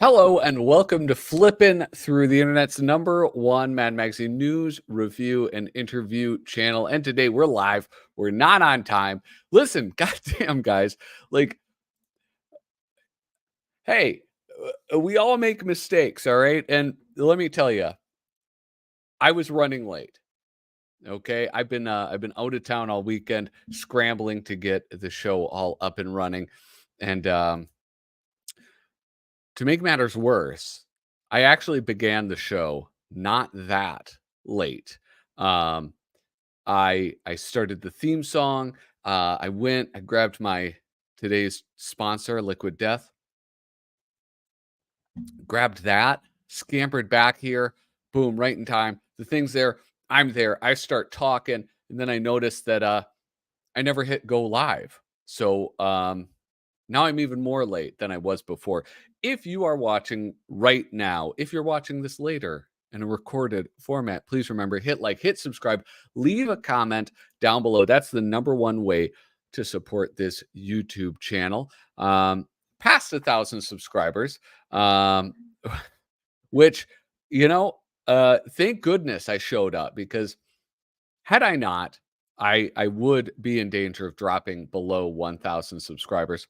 Hello and welcome to Flippin' through the internet's #1 Mad Magazine news, review, and interview channel. And today we're live. We're not on time. Listen, goddamn guys, like, hey, we all make mistakes, all right? And let me tell you, I was running late. Okay, I've been out of town all weekend, scrambling to get the show all up and running, and to make matters worse, I actually began the show not that late. Um, I started the theme song. I grabbed my today's sponsor, Liquid Death, grabbed that, scampered back here, boom, right in time. The thing's there. I'm there. I start talking, and then I notice that I never hit go live. So now I'm even more late than I was before. If you are watching right now, if you're watching this later in a recorded format, please remember, hit like, hit subscribe, leave a comment down below. That's the #1 way to support this YouTube channel. Past 1,000 subscribers, which, you know, thank goodness I showed up, because had I not, I would be in danger of dropping below 1,000 subscribers.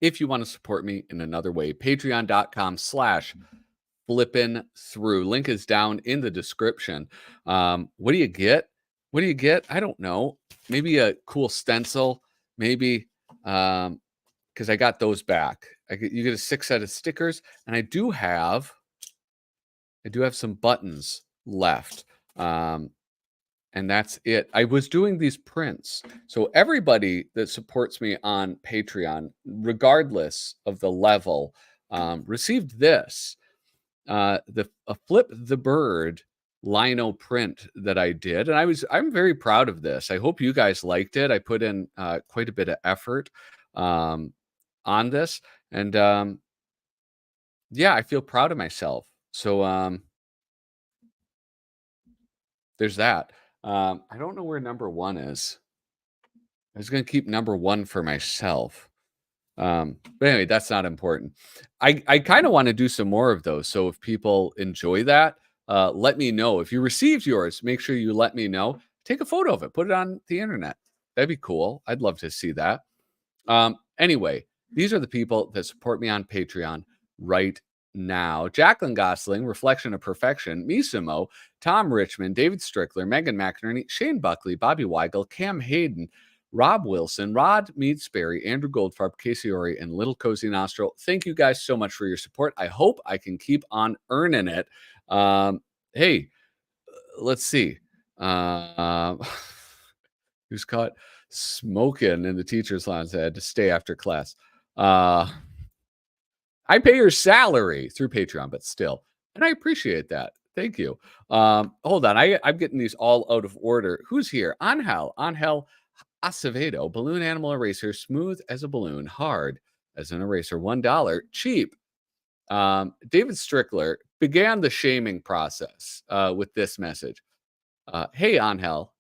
If you want to support me in another way, patreon.com/flippin through. Link is down in the description. What do you get? What do you get? I don't know. Maybe a cool stencil. Maybe because I got those back. You get a 6 set of stickers, and I do have some buttons left. And that's it. I was doing these prints. So everybody that supports me on Patreon, regardless of the level, received this. A Flip the Bird lino print that I did. And I'm very proud of this. I hope you guys liked it. I put in quite a bit of effort on this. And yeah, I feel proud of myself. So there's that. I don't know where #1 is. I was going to keep #1 for myself. But anyway, that's not important. I kind of want to do some more of those. So if people enjoy that, let me know. If you received yours, make sure you let me know. Take a photo of it, put it on the internet. That'd be cool. I'd love to see that. Anyway, these are the people that support me on Patreon right now: Jacqueline Gosling, Reflection of Perfection, Misimo, Tom Richmond, David Strickler, Megan McInerney, Shane Buckley, Bobby Weigel, Cam Hayden, Rob Wilson, Rod Mead-Sperry, Andrew Goldfarb, Casey Ori, and Little Cozy Nostril. Thank you guys so much for your support. I hope I can keep on earning it. Hey, let's see. Who's caught smoking in the teacher's lounge? I had to stay after class. I pay your salary through Patreon, but still, and I appreciate that. Thank you. Hold on. I'm getting these all out of order. Who's here? Angel Acevedo, balloon animal eraser, smooth as a balloon, hard as an eraser, $1, cheap. David Strickler began the shaming process with this message. Hey, Angel,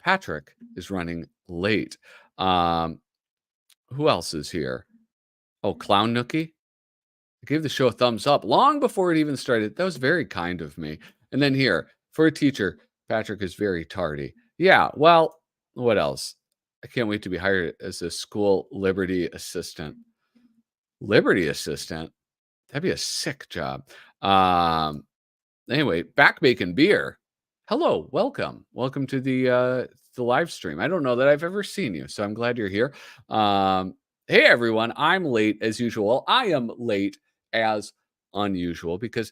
Patrick is running late. Who else is here? Oh, Clown Nookie. I gave the show a thumbs up long before it even started. That was very kind of me. And then here, for a teacher, Patrick is very tardy. Yeah, well, what else? I can't wait to be hired as a school Liberty assistant. Liberty assistant? That'd be a sick job. Anyway, back making beer. Hello, welcome. Welcome to the live stream. I don't know that I've ever seen you, so I'm glad you're here. Hey everyone, I'm late as usual. I am late as unusual because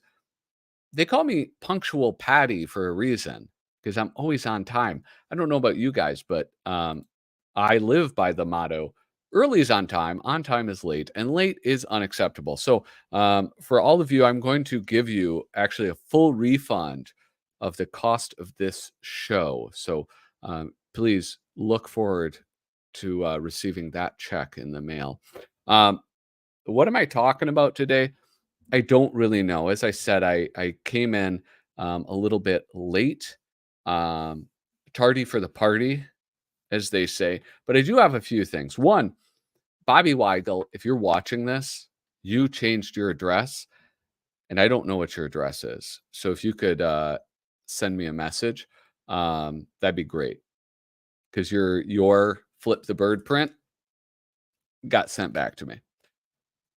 they call me Punctual Patty for a reason, because I'm always on time. I don't know about you guys, but I live by the motto: early is on time is late, and late is unacceptable. So for all of you, I'm going to give you actually a full refund of the cost of this show. So please look forward to receiving that check in the mail. What am I talking about today? I don't really know. As I said, I came in a little bit late, tardy for the party, as they say. But I do have a few things. One, Bobby Weigel, if you're watching this, you changed your address, and I don't know what your address is. So if you could send me a message, that'd be great. Because your Flip the Bird print got sent back to me.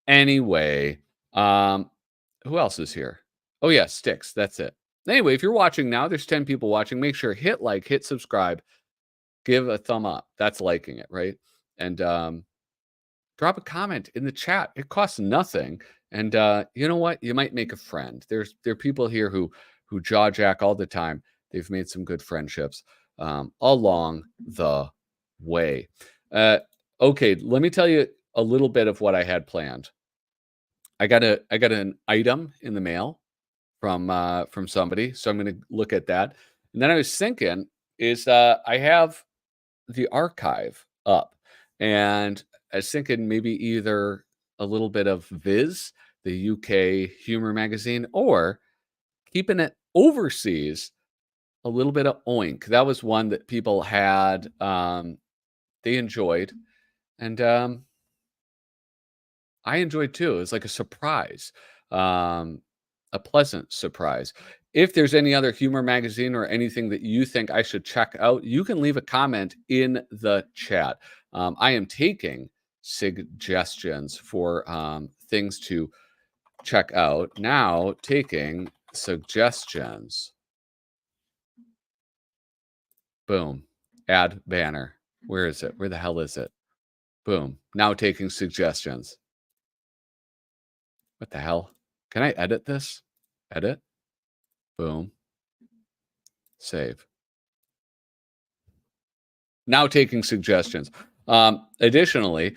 Anyway, who else is here? Oh yeah, Sticks. That's it. Anyway, if you're watching now, there's 10 people watching. Make sure hit like, hit subscribe, give a thumb up. That's liking it, right? And drop a comment in the chat. It costs nothing. And you know what? You might make a friend. There are people here who jaw jack all the time. They've made some good friendships along the way. Okay, let me tell you a little bit of what I had planned. I got an item in the mail from somebody, so I'm going to look at that. And then I was thinking, is I have the archive up, and I was thinking maybe either a little bit of Viz, the UK humor magazine, or keeping it overseas, a little bit of Oink. That was one that people had, they enjoyed, and I enjoyed too. It was like a surprise, a pleasant surprise. If there's any other humor magazine or anything that you think I should check out, you can leave a comment in the chat. I am taking suggestions for things to check out now. Taking suggestions. Boom. Add banner. Where is it? Where the hell is it? Boom. Now taking suggestions. What the hell? Can I edit this? Edit. Boom. Save. Now taking suggestions. Additionally,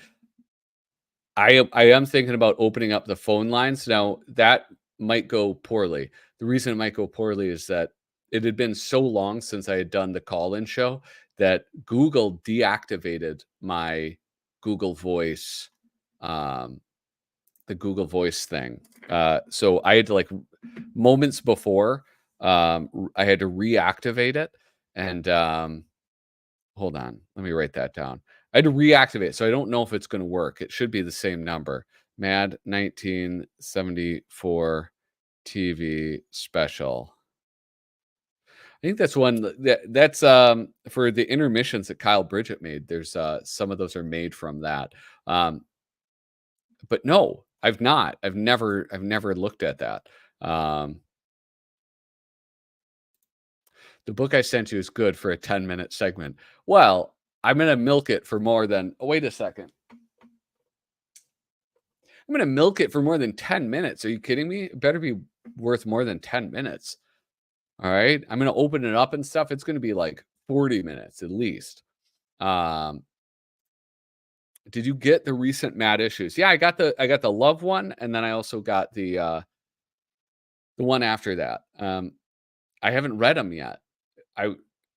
I am thinking about opening up the phone lines. Now, that might go poorly. The reason it might go poorly is that it had been so long since I had done the call-in show that Google deactivated my Google Voice, the Google Voice thing. So I had to, like, moments before, I had to reactivate it. And hold on, let me write that down. I had to reactivate it, so I don't know if it's going to work. It should be the same number. Mad 1974 TV special. I think that's one that's for the intermissions that Kyle Bridget made. There's some of those are made from that. But no, I've not. I've never looked at that. The book I sent you is good for a 10-minute segment. Well, I'm going to milk it for more than, oh, wait a second. I'm going to milk it for more than 10 minutes. Are you kidding me? It better be worth more than 10 minutes. All right. I'm going to open it up and stuff. It's going to be like 40 minutes at least. Did you get the recent Mad issues? Yeah, I got the Love one, and then I also got the one after that. I haven't read them yet.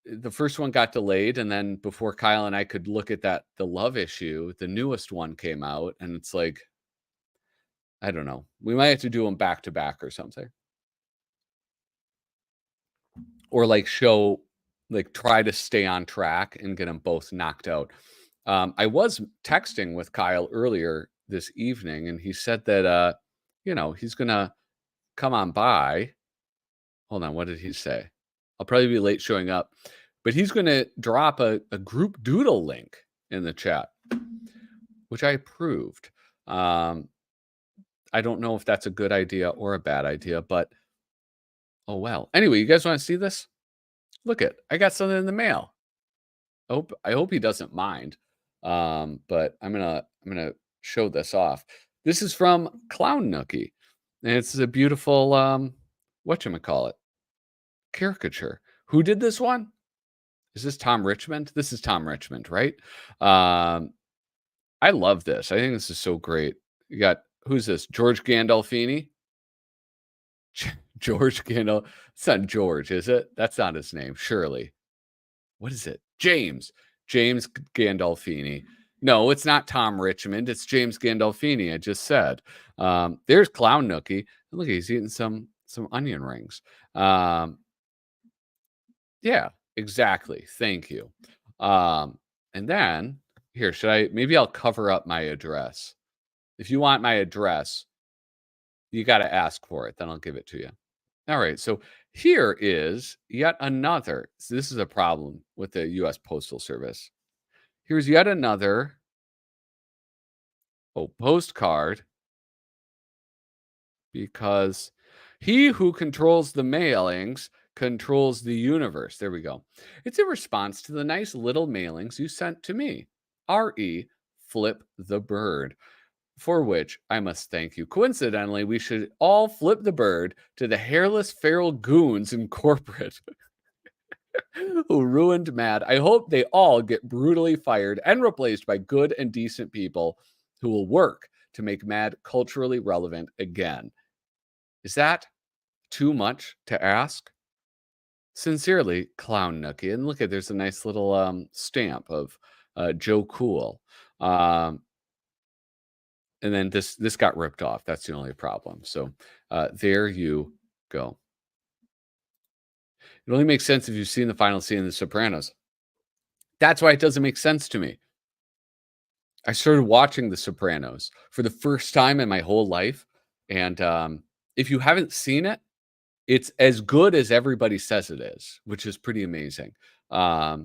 The first one got delayed, and then before Kyle and I could look at the Love issue, the newest one came out, and it's like, I don't know. We might have to do them back to back or something. Or like try to stay on track and get them both knocked out. I was texting with Kyle earlier this evening, and he said that, he's going to come on by. Hold on. What did he say? I'll probably be late showing up, but he's going to drop a group doodle link in the chat, which I approved. I don't know if that's a good idea or a bad idea, but oh well. Anyway, you guys want to see this? Look I got something in the mail. I hope he doesn't mind. But I'm gonna show this off. This is from Clown Nookie, and it's a beautiful whatchamacallit caricature. Who did this one? Is this Tom Richmond? This is Tom Richmond, right? I love this. I think this is so great. You got, who's this? George Gandolfini? George Gandolfini. It's not George, is it? That's not his name, surely. What is it? James Gandolfini. No, it's not Tom Richmond. It's James Gandolfini. I just said. There's Clown Nookie. Look, he's eating some onion rings. Yeah, exactly. Thank you. And then here, maybe I'll cover up my address. If you want my address, you got to ask for it. Then I'll give it to you. All right. So here is yet another. So this is a problem with the U.S. Postal Service. Here's yet another postcard, because he who controls the mailings controls the universe. There we go. It's a response to the nice little mailings you sent to me. R.E. Flip the Bird, for which I must thank you. Coincidentally, we should all flip the bird to the hairless feral goons in corporate who ruined Mad. I hope they all get brutally fired and replaced by good and decent people who will work to make Mad culturally relevant again. Is that too much to ask? Sincerely, Clown Nookie. And look at, there's a nice little stamp of Joe Cool. And then this got ripped off. That's the only problem. So there you go. It only makes sense if you've seen the final scene of The Sopranos. That's why it doesn't make sense to me. I started watching The Sopranos for the first time in my whole life. And if you haven't seen it, it's as good as everybody says it is, which is pretty amazing. I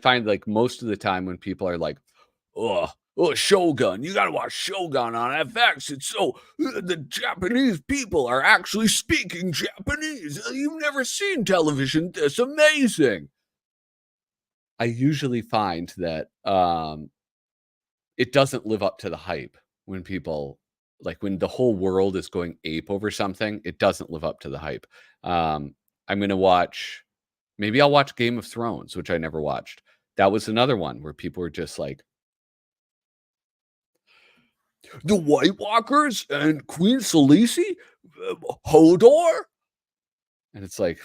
find, like, most of the time when people are like, oh, Shogun, you gotta watch Shogun on FX. It's so the Japanese people are actually speaking Japanese. You've never seen television this amazing. I usually find that it doesn't live up to the hype when people, like, when the whole world is going ape over something, it doesn't live up to the hype. I'm gonna watch, maybe I'll watch Game of Thrones, which I never watched. That was another one where people were just like, the White Walkers and Queen Khaleesi, Hodor, and it's like,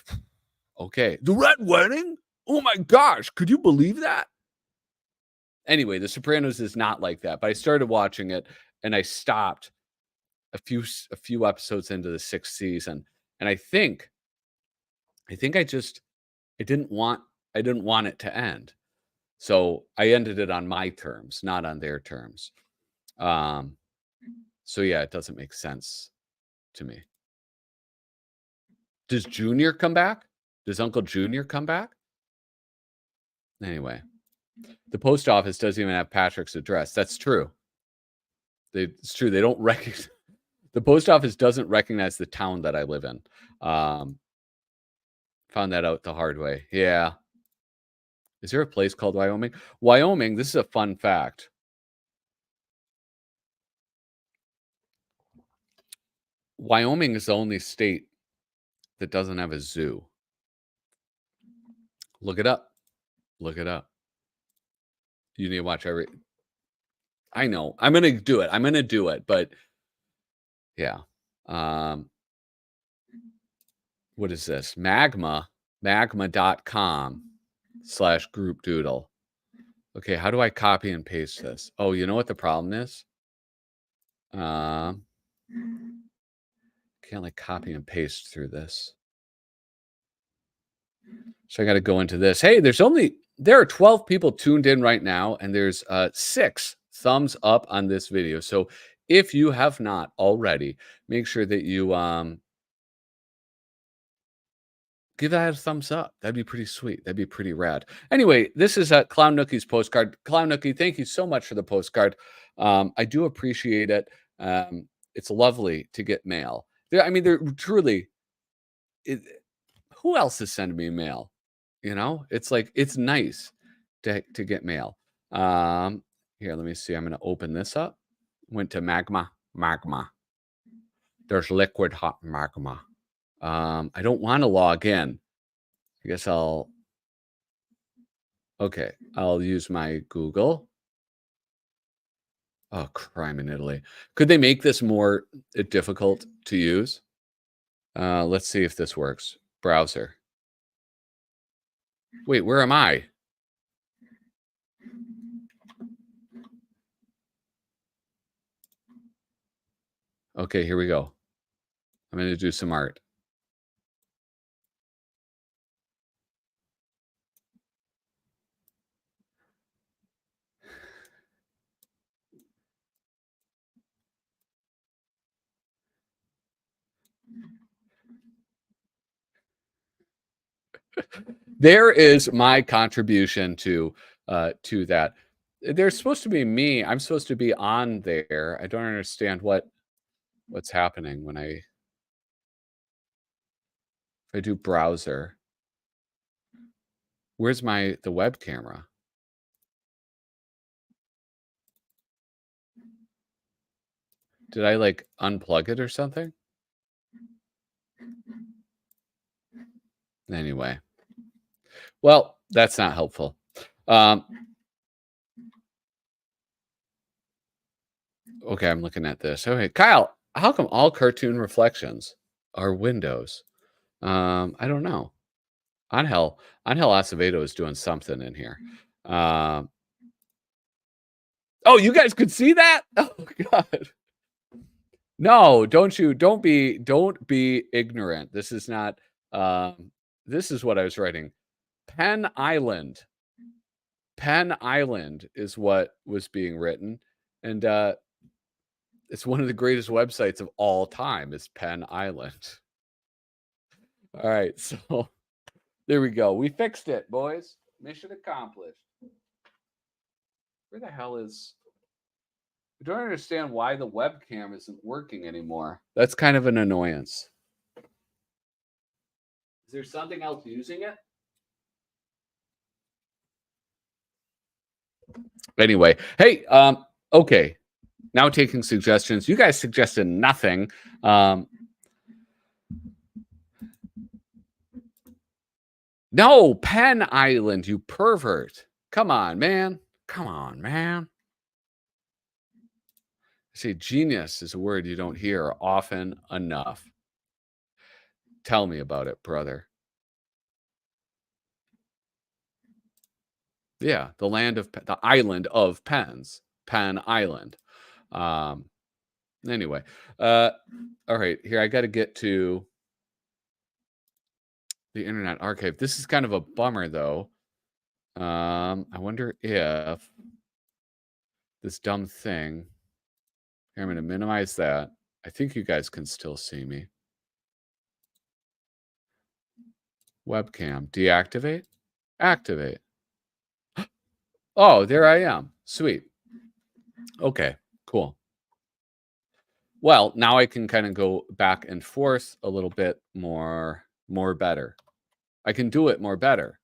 okay, the Red Wedding. Oh my gosh, could you believe that? Anyway, The Sopranos is not like that. But I started watching it, and I stopped a few episodes into the sixth season, and I think I didn't want it to end, so I ended it on my terms, not on their terms. Um, so yeah, it doesn't make sense to me. Does Junior come back? Does Uncle Junior come back? Anyway, the post office doesn't even have Patrick's address. That's true. It's true. They don't recognize the post office doesn't recognize the town that I live in. Um, Found that out the hard way. Yeah. Is there a place called Wyoming? Wyoming, this is a fun fact. Wyoming is the only state that doesn't have a zoo. Look it up. Look it up. You need to watch every. I know. I'm gonna do it. I'm gonna do it. But yeah. Um, what is this? Magma.com/group doodle. Okay, how do I copy and paste this? Oh, you know what the problem is? Um, can't like copy and paste through this. So I got to go into this. Hey, there are 12 people tuned in right now, and there's 6 thumbs up on this video. So if you have not already, make sure that you give that a thumbs up. That'd be pretty sweet. That'd be pretty rad. Anyway, this is Clown Nookie's postcard. Clown Nookie, thank you so much for the postcard. I do appreciate it. It's lovely to get mail. I mean, they're truly. It, who else is sending me mail? It's like, it's nice to get mail. Here, let me see. I'm going to open this up. Went to magma. There's liquid hot magma. I don't want to log in. I guess I'll use my Google. Oh, crime in Italy. Could they make this more difficult to use? Let's see if this works. Browser. Wait, where am I? Okay, here we go. I'm going to do some art. There is my contribution to that. There's supposed to be me. I'm supposed to be on there. I don't understand what's happening when if I do browser. Where's the web camera? Did I like unplug it or something? Anyway. Well, that's not helpful. Okay, I'm looking at this. Okay, Kyle, how come all cartoon reflections are windows? I don't know. Angel Acevedo is doing something in here. Oh, you guys could see that? Oh God. No, don't be ignorant. This is not this is what I was writing. Penn Island. Penn Island is what was being written. And it's one of the greatest websites of all time is Penn Island. All right, so there we go. We fixed it, boys. Mission accomplished. Where the hell is I don't understand why the webcam isn't working anymore. That's kind of an annoyance. Is there something else using it? Anyway, hey, okay. Now taking suggestions. You guys suggested nothing. No, Penn Island, you pervert. Come on, man. Come on, man. I say genius is a word you don't hear often enough. Tell me about it, brother. Yeah, the island of pens, Penn Island. Anyway, all right, here I got to get to the Internet Archive. This is kind of a bummer, though. I wonder if this dumb thing. Here, I'm going to minimize that. I think you guys can still see me. Webcam, deactivate, activate. Oh, there I am. Sweet. Okay, cool. Well, now I can kind of go back and forth a little bit more better. I can do it more better,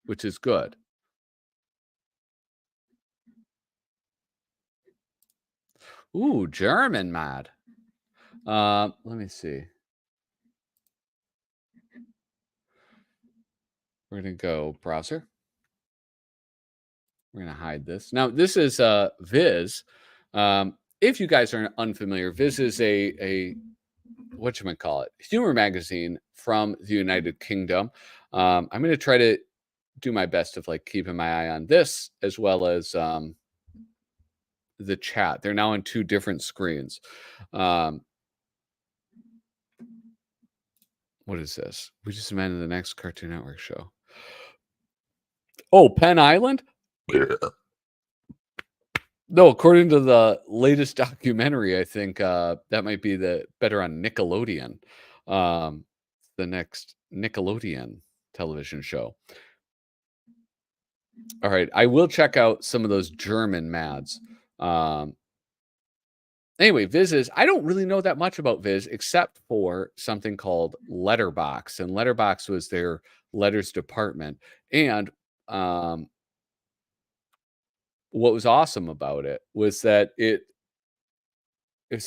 which is good. Ooh, German mad. Let me see. We're going to go browser. We're going to hide this. Now, this is Viz. If you guys are unfamiliar, Viz is a whatchamacallit, humor magazine from the United Kingdom. I'm going to try to do my best of like keeping my eye on this as well as the chat. They're now on two different screens. What is this? We just invented the next Cartoon Network show. Oh, Penn Island? No, according to the latest documentary, I think that might be the better on Nickelodeon. The next Nickelodeon television show. All right, I will check out some of those German mads. Anyway, Viz is, I don't really know that much about Viz except for something called Letterbox, and Letterbox was their letters department. And what was awesome about it was that it's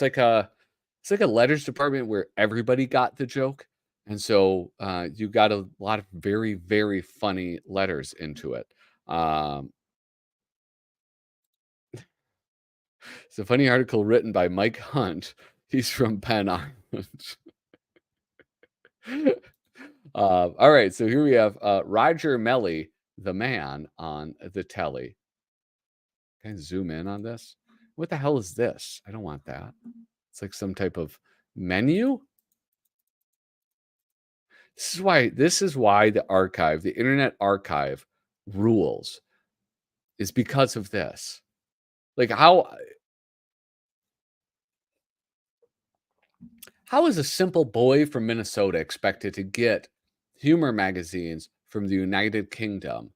like a letters department where everybody got the joke, and so you got a lot of very, very funny letters into it. It's a funny article written by Mike Hunt. He's from Penn Island. All right, so here we have Roger Melly, the man on the telly. Can I zoom in on this? What the hell is this? I don't want that. It's like some type of menu. This is why the archive, the Internet Archive, rules. Is because of this. Like how is a simple boy from Minnesota expected to get humor magazines from the United Kingdom,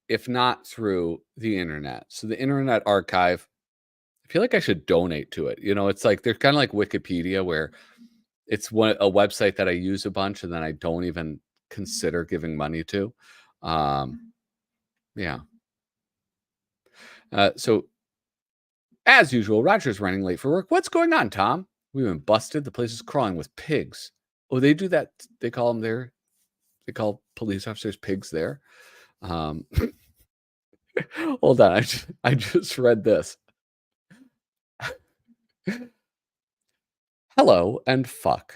if not through the internet. So the Internet Archive, I feel like I should donate to it. It's like they're kind of like Wikipedia, where it's a website that I use a bunch and then I don't even consider giving money to. Yeah. So as usual, Roger's running late for work. What's going on, Tom? We've been busted. The place is crawling with pigs. Oh, they do that. They call them there. They call police officers pigs there. Hold on. I just read this. Hello and fuck.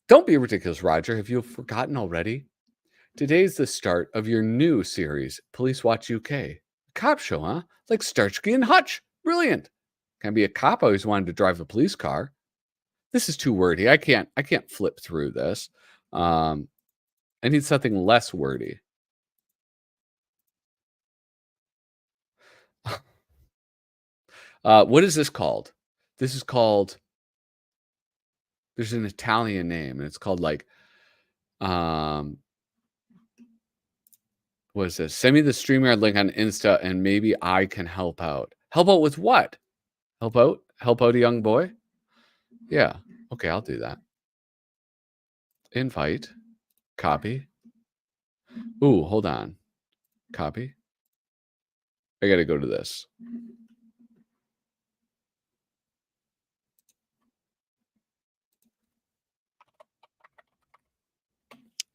Don't be ridiculous, Roger. Have you forgotten already? Today's the start of your new series, Police Watch UK. Cop show, huh? Like Starsky and Hutch. Brilliant. Can be a cop. I always wanted to drive a police car. This is too wordy. I can't flip through this. I need something less wordy. What is this called? This is called, there's an Italian name, and it's called like, what is this? Send me the StreamYard link on Insta, and maybe I can help out. Help out with what? Help out a young boy? Yeah. Okay, I'll do that. Invite. Copy. Ooh, hold on. Copy. I got to go to this.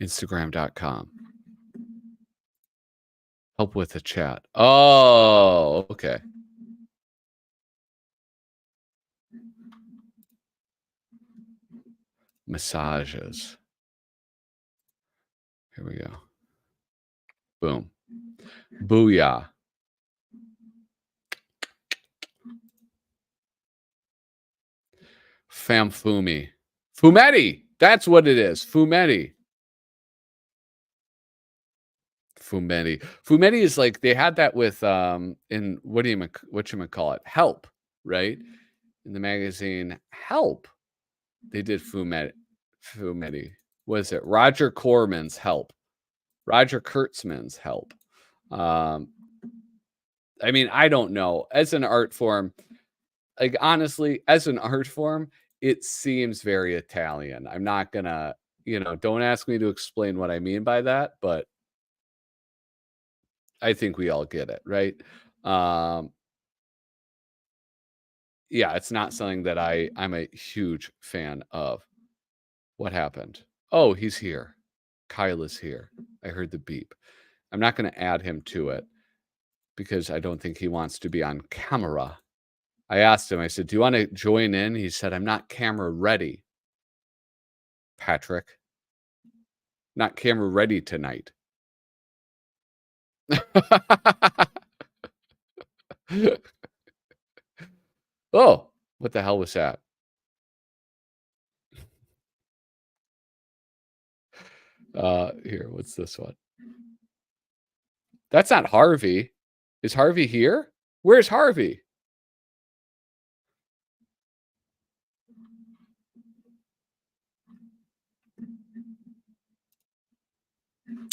Instagram.com. Help with the chat. Oh, okay. Massages. Here we go. Boom. Booyah. Famfumi. Fumetti. That's what it is. Fumetti. Fumetti is like, they had that with in whatchamacallit, Help, right? In the magazine Help, they did Fumetti. What is it? Roger Corman's Help. Roger Kurtzman's Help. I mean, I don't know. As an art form, like honestly, as an art form, it seems very Italian. I'm not gonna, don't ask me to explain what I mean by that, but I think we all get it, right? Yeah, it's not something that I'm a huge fan of. What happened? Oh, he's here. Kyle is here. I heard the beep. I'm not going to add him to it because I don't think he wants to be on camera. I asked him, I said, do you want to join in? He said, I'm not camera ready. Patrick. Not camera ready tonight. Oh, what the hell was that? Here, what's this one? That's not Harvey. Is Harvey here? Where's Harvey?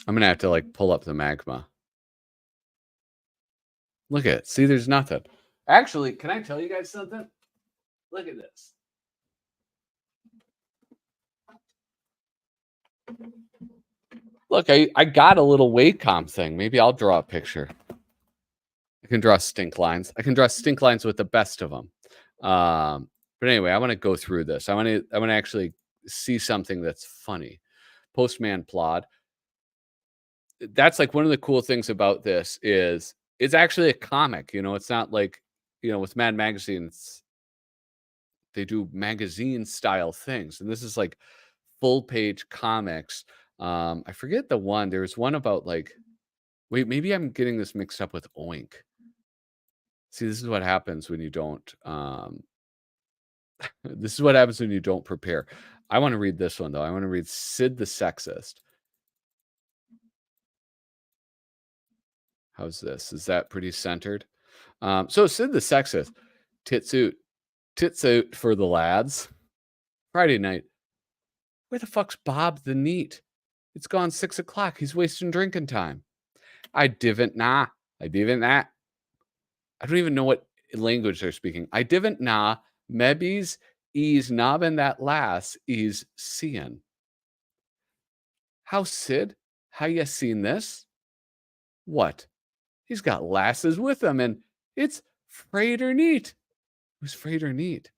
I'm going to have to like pull up the magma. Look at it. See, there's nothing. Actually, can I tell you guys something? Look at this. Look, I got a little Wacom thing. Maybe I'll draw a picture. I can draw stink lines. I can draw stink lines with the best of them. But anyway, I want to go through this. I want to actually see something that's funny. Postman Plod. That's like one of the cool things about this is it's actually a comic. It's not like, with Mad Magazines, they do magazine style things. And this is like full page comics. I forget the one. There was one about like, wait, maybe I'm getting this mixed up with Oink. See, this is what happens when you don't, this is what happens when you don't prepare. I want to read this one though. I want to read Sid the Sexist. How's this? Is that pretty centered? So Sid the Sexist, tits out for the lads. Friday night. Where the fuck's Bob the Neat? It's gone 6 o'clock. He's wasting drinking time. I divn't nah. I divn't that. I don't even know what language they're speaking. I divn't nah. Mebbies is nobbin that lass is seeing. How Sid? How you seen this? What? He's got lasses with him, and it's Frater Neat. Who's Frater Neat?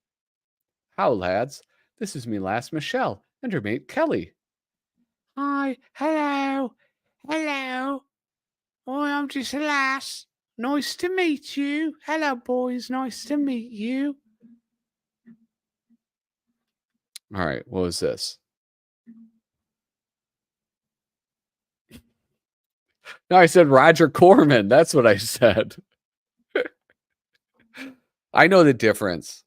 How, lads? This is me lass Michelle and her mate Kelly. Hi, hello, hello. Oh, I'm just a lass. Nice to meet you. Hello, boys. Nice to meet you. All right, what was this? No, I said Roger Corman. That's what I said. I know the difference.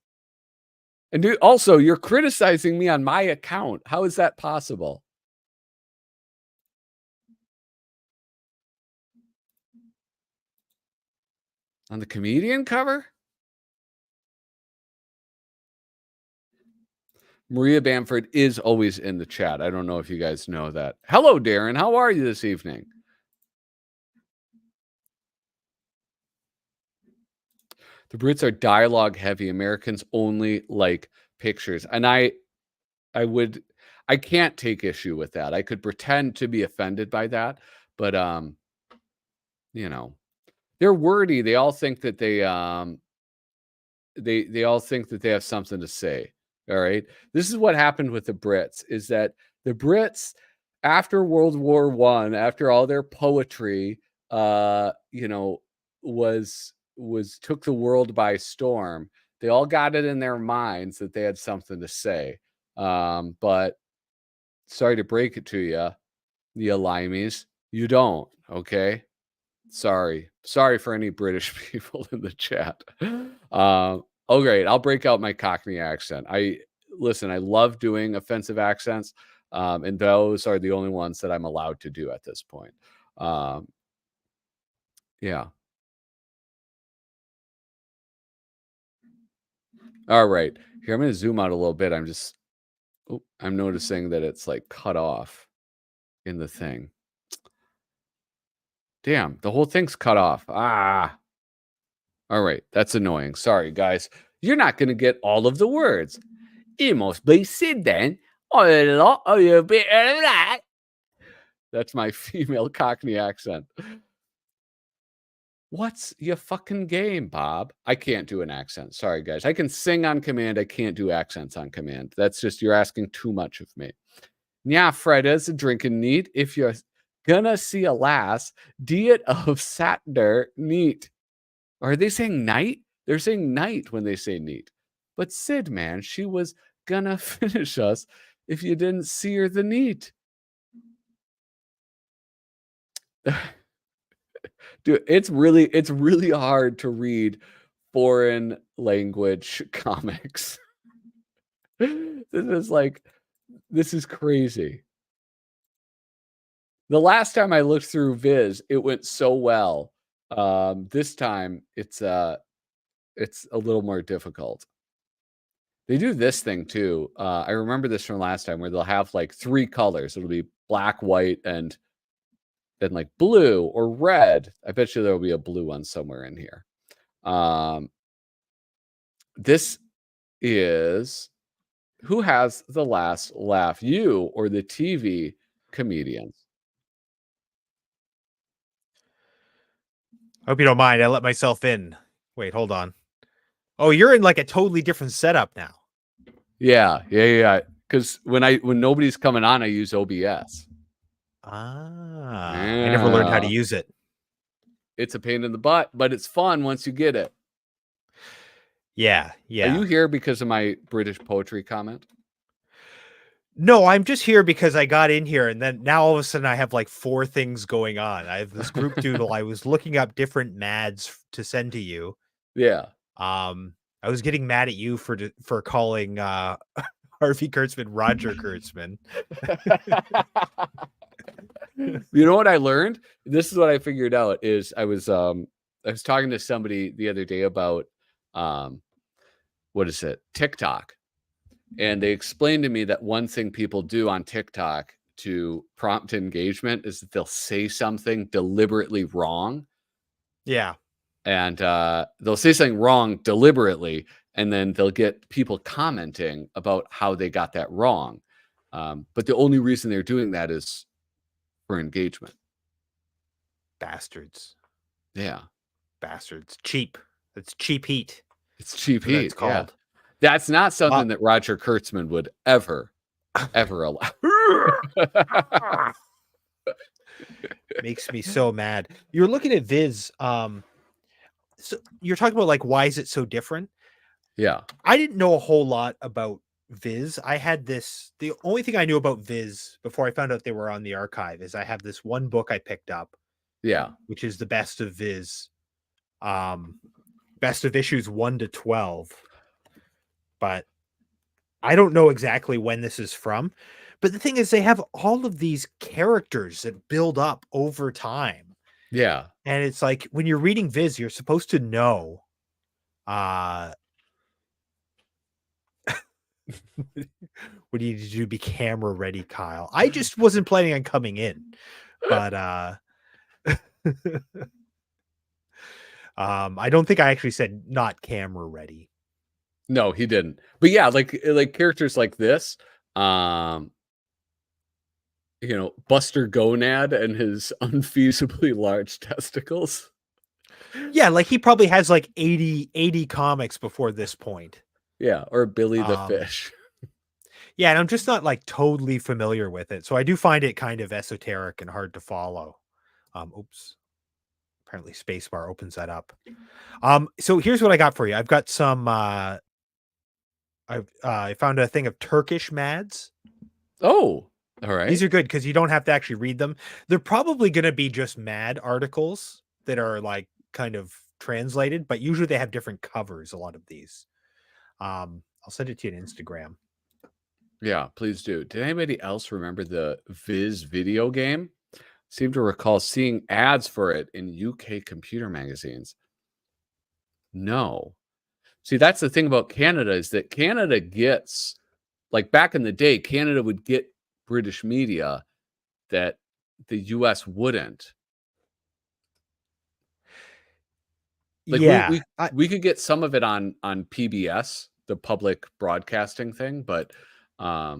And also, you're criticizing me on my account. How is that possible? On the comedian cover? Maria Bamford is always in the chat. I don't know if you guys know that. Hello, Darren. How are you this evening? The Brits are dialogue heavy. Americans only like pictures. And I can't take issue with that. I could pretend to be offended by that, but you know, they're wordy. They all think that they all think that they have something to say. All right. This is what happened with the Brits, is that the Brits, after World War I, after all their poetry, was took the world by storm. They all got it in their minds that they had something to say. But sorry to break it to you, limeys, you don't. Okay. Sorry for any British people in the chat. Oh, great. I'll break out my Cockney accent. I love doing offensive accents. And those are the only ones that I'm allowed to do at this point. Yeah. All right. Here, I'm going to zoom out a little bit. I'm noticing that it's like cut off in the thing. Damn, the whole thing's cut off. Ah. All right. That's annoying. Sorry, guys. You're not going to get all of the words. It must be Sid then. A lot of you bit of that. That's my female Cockney accent. What's your fucking game, Bob? I can't do an accent. Sorry, guys. I can sing on command. I can't do accents on command. That's just, you're asking too much of me. Yeah, Fredda's a drinking neat. If you're gonna see a lass, diet of Saturday neat. Are they saying night? They're saying night when they say neat. But Sid, man, she was gonna finish us if you didn't see her the neat. Dude, it's really hard to read foreign language comics. This is crazy. The last time I looked through Viz, it went so well. This time it's a little more difficult. They do this thing too. I remember this from last time, where they'll have like 3 colors. It'll be black, white, and then like blue or red. I bet you there'll be a blue one somewhere in here. This is who has the last laugh, you or the TV comedians? Hope you don't mind. I let myself in. Wait, hold on. Oh, you're in like a totally different setup now. Yeah. Because when nobody's coming on, I use OBS. I never learned how to use it. It's a pain in the butt, but it's fun once you get it. Yeah. Are you here because of my British poetry comment? No, I'm just here because I got in here, and then now all of a sudden I have like 4 things going on. I have this group doodle. I was looking up different mads to send to you. Yeah. I was getting mad at you for calling Harvey Kurtzman Roger Kurtzman. You know what I learned? This is what I figured out is I was talking to somebody the other day about what is it? TikTok. And they explained to me that one thing people do on TikTok to prompt engagement is that they'll say something deliberately wrong. Yeah. And they'll say something wrong deliberately, and then they'll get people commenting about how they got that wrong. But the only reason they're doing that is for engagement. Bastards. Yeah. Bastards. Cheap. It's cheap heat. It's cheap That's what heat. it's called. Yeah. That's not something that Roger Kurtzman would ever allow. Makes me so mad. You're looking at Viz. So you're talking about like, why is it so different? Yeah. I didn't know a whole lot about Viz. I had this, the only thing I knew about Viz before I found out they were on the archive is I have this one book I picked up. Yeah. Which is the best of Viz. Best of issues 1 to 12. But I don't know exactly when this is from. But the thing is, they have all of these characters that build up over time. Yeah. And it's like when you're reading Viz, you're supposed to know. What do you do to be camera ready, Kyle? I just wasn't planning on coming in. But I don't think I actually said not camera ready. No, he didn't. But yeah, like characters like this, Buster Gonad and his unfeasibly large testicles. Yeah, like he probably has like 80 comics before this point. Yeah, or Billy the Fish. Yeah, and I'm just not like totally familiar with it. So I do find it kind of esoteric and hard to follow. Oops. Apparently spacebar opens that up. So here's what I got for you. I've got some I found a thing of Turkish Mads. Oh, all right. These are good because you don't have to actually read them. They're probably going to be just Mad articles that are like kind of translated, but usually they have different covers. A lot of these. I'll send it to you on Instagram. Yeah, please do. Did anybody else remember the Viz video game? Seem to recall seeing ads for it in UK computer magazines. No. See, that's the thing about Canada is that Canada gets, like back in the day, Canada would get British media that the US wouldn't. Like Yeah, we could get some of it on PBS, the public broadcasting thing, but yeah.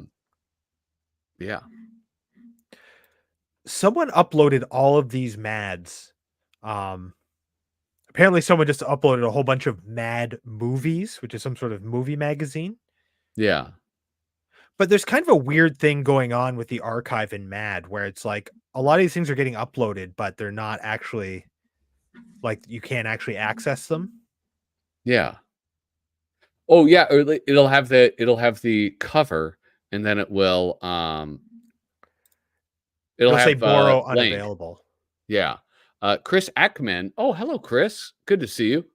Someone uploaded all of these Mads. Apparently someone just uploaded a whole bunch of Mad movies, which is some sort of movie magazine. Yeah. But there's kind of a weird thing going on with the archive in Mad where it's like a lot of these things are getting uploaded, but they're not actually like you can't actually access them. Yeah. Oh yeah, or it'll have the cover and then it will it'll say have borrow link. unavailable. Yeah. Chris Ekman. Oh, hello, Chris. Good to see you.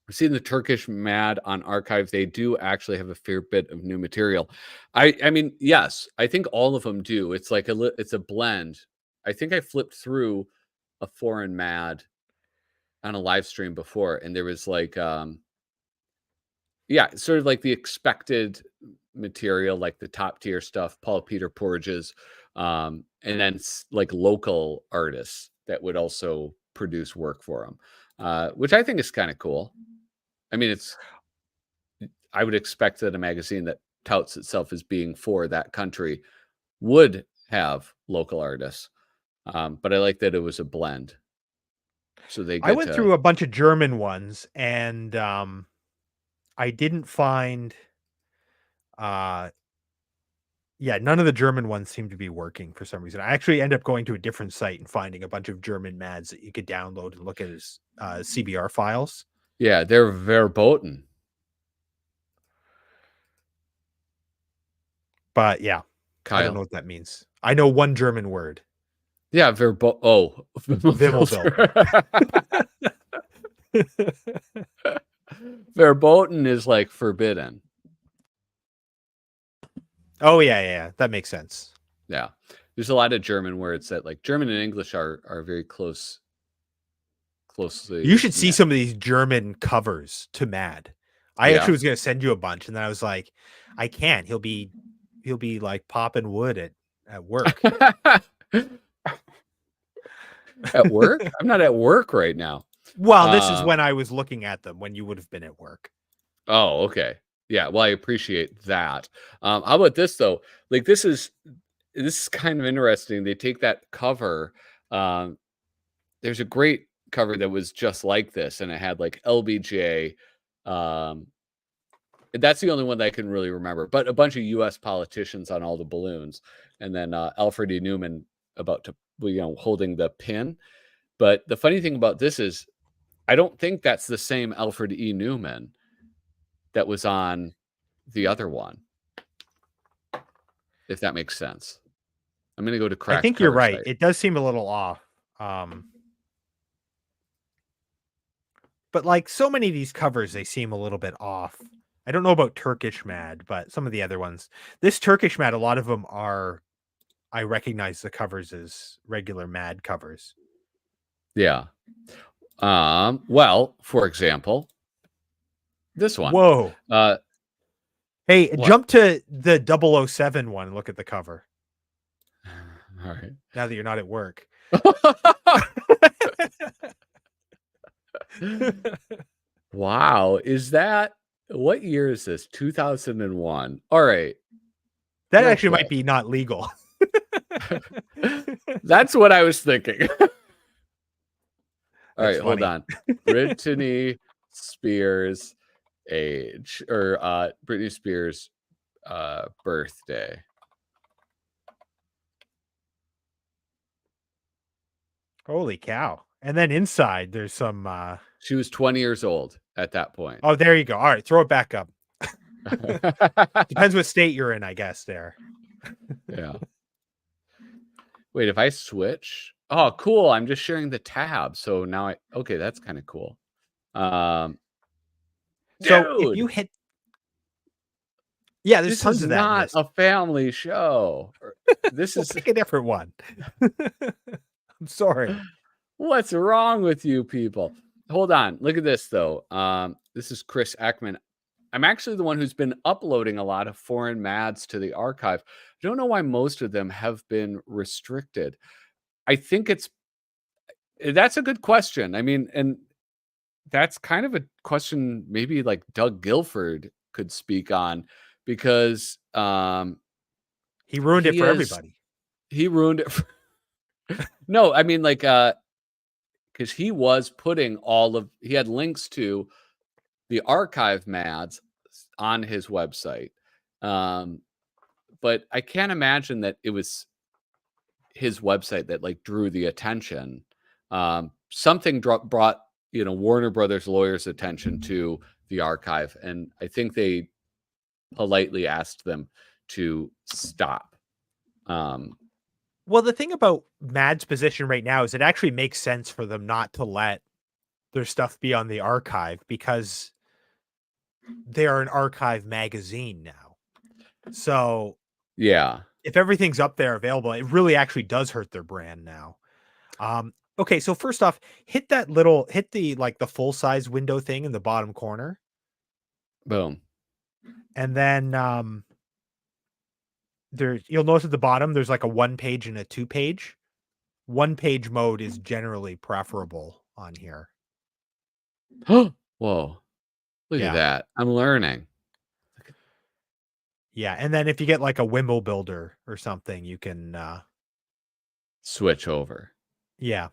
I've seen the Turkish Mad on archive. They do actually have a fair bit of new material. I mean, yes, I think all of them do. It's like it's a blend. I think I flipped through a foreign Mad on a live stream before, and there was like yeah, sort of like the expected material, like the top tier stuff, Paul Peter Porges, and then like local artists that would also produce work for them, which I think is kind of cool. I mean, I would expect that a magazine that touts itself as being for that country would have local artists, but I like that it was a blend. So I went through a bunch of German ones, and I didn't find. Yeah, none of the German ones seem to be working for some reason. I actually end up going to a different site and finding a bunch of German Mads that you could download and look at as CBR files. Yeah, they're verboten. But yeah, Kyle. I don't know what that means. I know one German word. Yeah, Wimmelfilter. Verboten is like forbidden. Oh yeah, that makes sense. Yeah, there's a lot of German words that like German and English are very closely. You should see some of these German covers to Mad. I actually was gonna send you a bunch, and then I was like, I can't. He'll be like popping wood at work. At work? I'm not at work right now. Well, this is when I was looking at them when you would have been at work. Oh, okay. Yeah, well, I appreciate that. How about this though? Like this is kind of interesting. They take that cover. There's a great cover that was just like this, and it had like LBJ. That's the only one that I can really remember. But a bunch of U.S. politicians on all the balloons, and then Alfred E. Neuman about to holding the pin. But the funny thing about this is, I don't think that's the same Alfred E. Neuman that was on the other one, if that makes sense. I'm going to go to Cracked I think you're Cover right. Site. It does seem a little off. But like so many of these covers, they seem a little bit off. I don't know about Turkish Mad, but some of the other ones. This Turkish Mad, a lot of them are, I recognize the covers as regular Mad covers. Yeah. Well, for example, this one. Whoa. Hey, what? jump to the 007 one and look at the cover. All right. Now that you're not at work. Wow. What year is this? 2001. All right. That No actually play. might be not legal. That's what I was thinking. All right, That's hold funny. on. Britney Spears age, or Britney Spears birthday. Holy cow. And then inside there's some She was 20 years old at that point. Oh, there you go. All right, throw it back up. Depends what state you're in, I guess, there. Yeah. Wait, if I switch? Oh, cool. I'm just sharing the tab. So now okay, that's kind of cool. So Dude, if you hit Yeah, there's this tons is of that. not a family show. This is pick a different one. I'm sorry. What's wrong with you people? Hold on. Look at this though. This is Chris Ekman. I'm actually the one who's been uploading a lot of foreign mads to the archive. I don't know why most of them have been restricted. I think that's a good question. I mean, and that's kind of a question maybe like Doug Guilford could speak on, because he ruined it for everybody. He ruined it. No, I mean like because he was putting he had links to the archive mads on his website. But I can't imagine that it was his website that like drew the attention. Something brought Warner Brothers lawyers' attention to the archive, and I think they politely asked them to stop. Well, the thing about Mad's position right now is it actually makes sense for them not to let their stuff be on the archive, because they are an archive magazine now. So yeah, if everything's up there available, it really actually does hurt their brand now. Okay, so first off, hit the full size window thing in the bottom corner. Boom. And then you'll notice at the bottom there's like a 1-page and a 2-page. 1-page mode is generally preferable on here. Whoa. Look at that. I'm learning. Yeah, and then if you get like a Wimble builder or something, you can switch over. Yeah.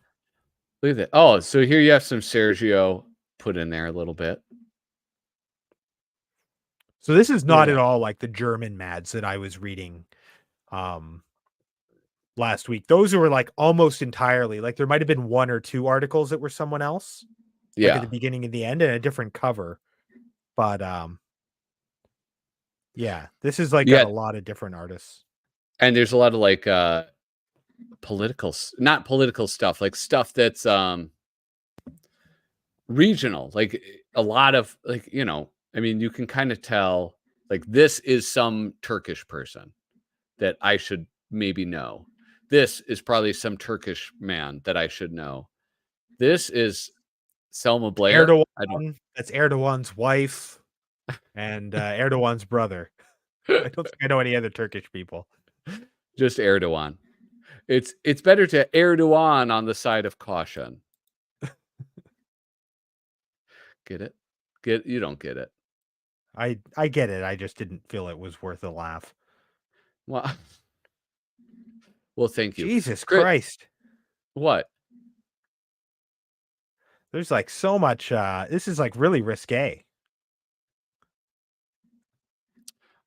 Look at that. Oh, so here you have some Sergio put in there a little bit. So this is not at all like the German mads that I was reading last week. Those were like almost entirely, like there might have been 1 or 2 articles that were someone else. Yeah. Like at the beginning and the end, and a different cover. But yeah, this is like got a lot of different artists. And there's a lot of like not political stuff, like stuff that's regional, like a lot of like, I mean, you can kind of tell like this is some Turkish person that I should maybe know. This is probably some Turkish man that I should know. This is Selma Blair. That's Erdogan's wife. and Erdogan's brother. I don't think I know any other Turkish people. Just Erdogan. It's better to Erdogan on the side of caution. Get it? You don't get it. I get it. I just didn't feel it was worth a laugh. Well, well, thank you. Jesus Christ. What? There's like so much this is like really risque.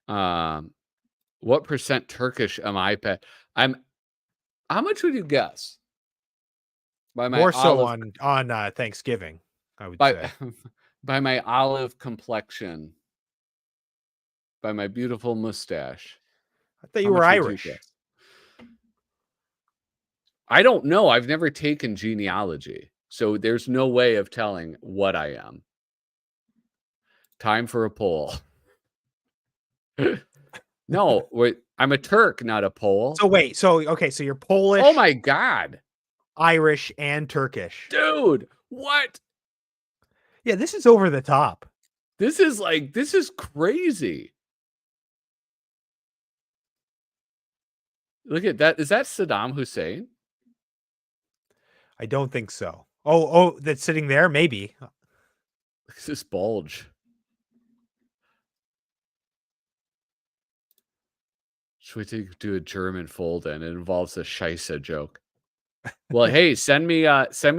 What percent Turkish am I? I'm. How much would you guess? By my More so olive, on Thanksgiving, I would by say. by my olive complexion, by my beautiful mustache. I thought How you were much would you Irish. guess? I don't know. I've never taken genealogy, so there's no way of telling what I am. Time for a poll. No, wait, I'm a Turk, not a Pole. So wait, okay, so you're Polish, Oh my God, Irish, and Turkish. dude, what? Yeah, this is over the top. This is crazy. Look at that. Is that Saddam Hussein? I don't think so. Oh, that's sitting there? Maybe. Look at this bulge. Should we do a German fold in? It involves a Scheisse joke. Well, hey, send me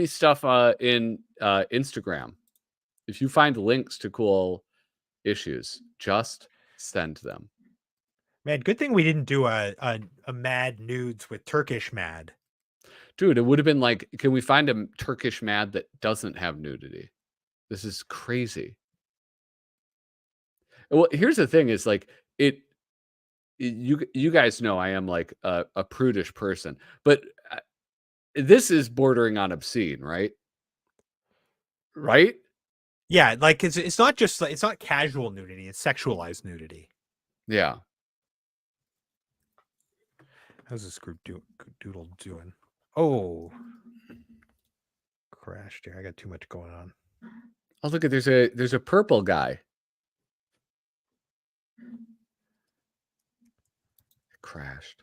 stuff in Instagram. If you find links to cool issues, just send them. Man, good thing we didn't do a mad nudes with Turkish mad. Dude, it would have been like, can we find a Turkish mad that doesn't have nudity? This is crazy. Well, here's the thing is like you guys know I am like a prudish person, but this is bordering on obscene, right? Right? Yeah, like it's not just it's not casual nudity, it's sexualized nudity. Yeah. How's this group doodle doing? Oh, crashed here. I got too much going on. Oh, look at there's a purple guy. Crashed.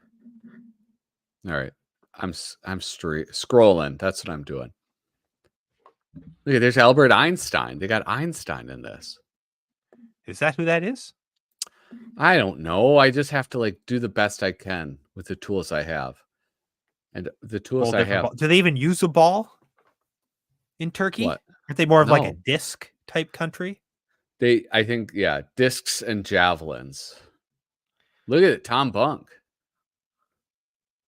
All right. I'm scrolling. That's what I'm doing. Look, there's Albert Einstein. They got Einstein in this. Is that who that is? I don't know. I just have to like do the best I can with the tools I have. And the tools I have. Do they even use a ball in Turkey? What? Aren't they more of like a No. disc type country? I think, yeah, discs and javelins. Look at it, Tom Bunk.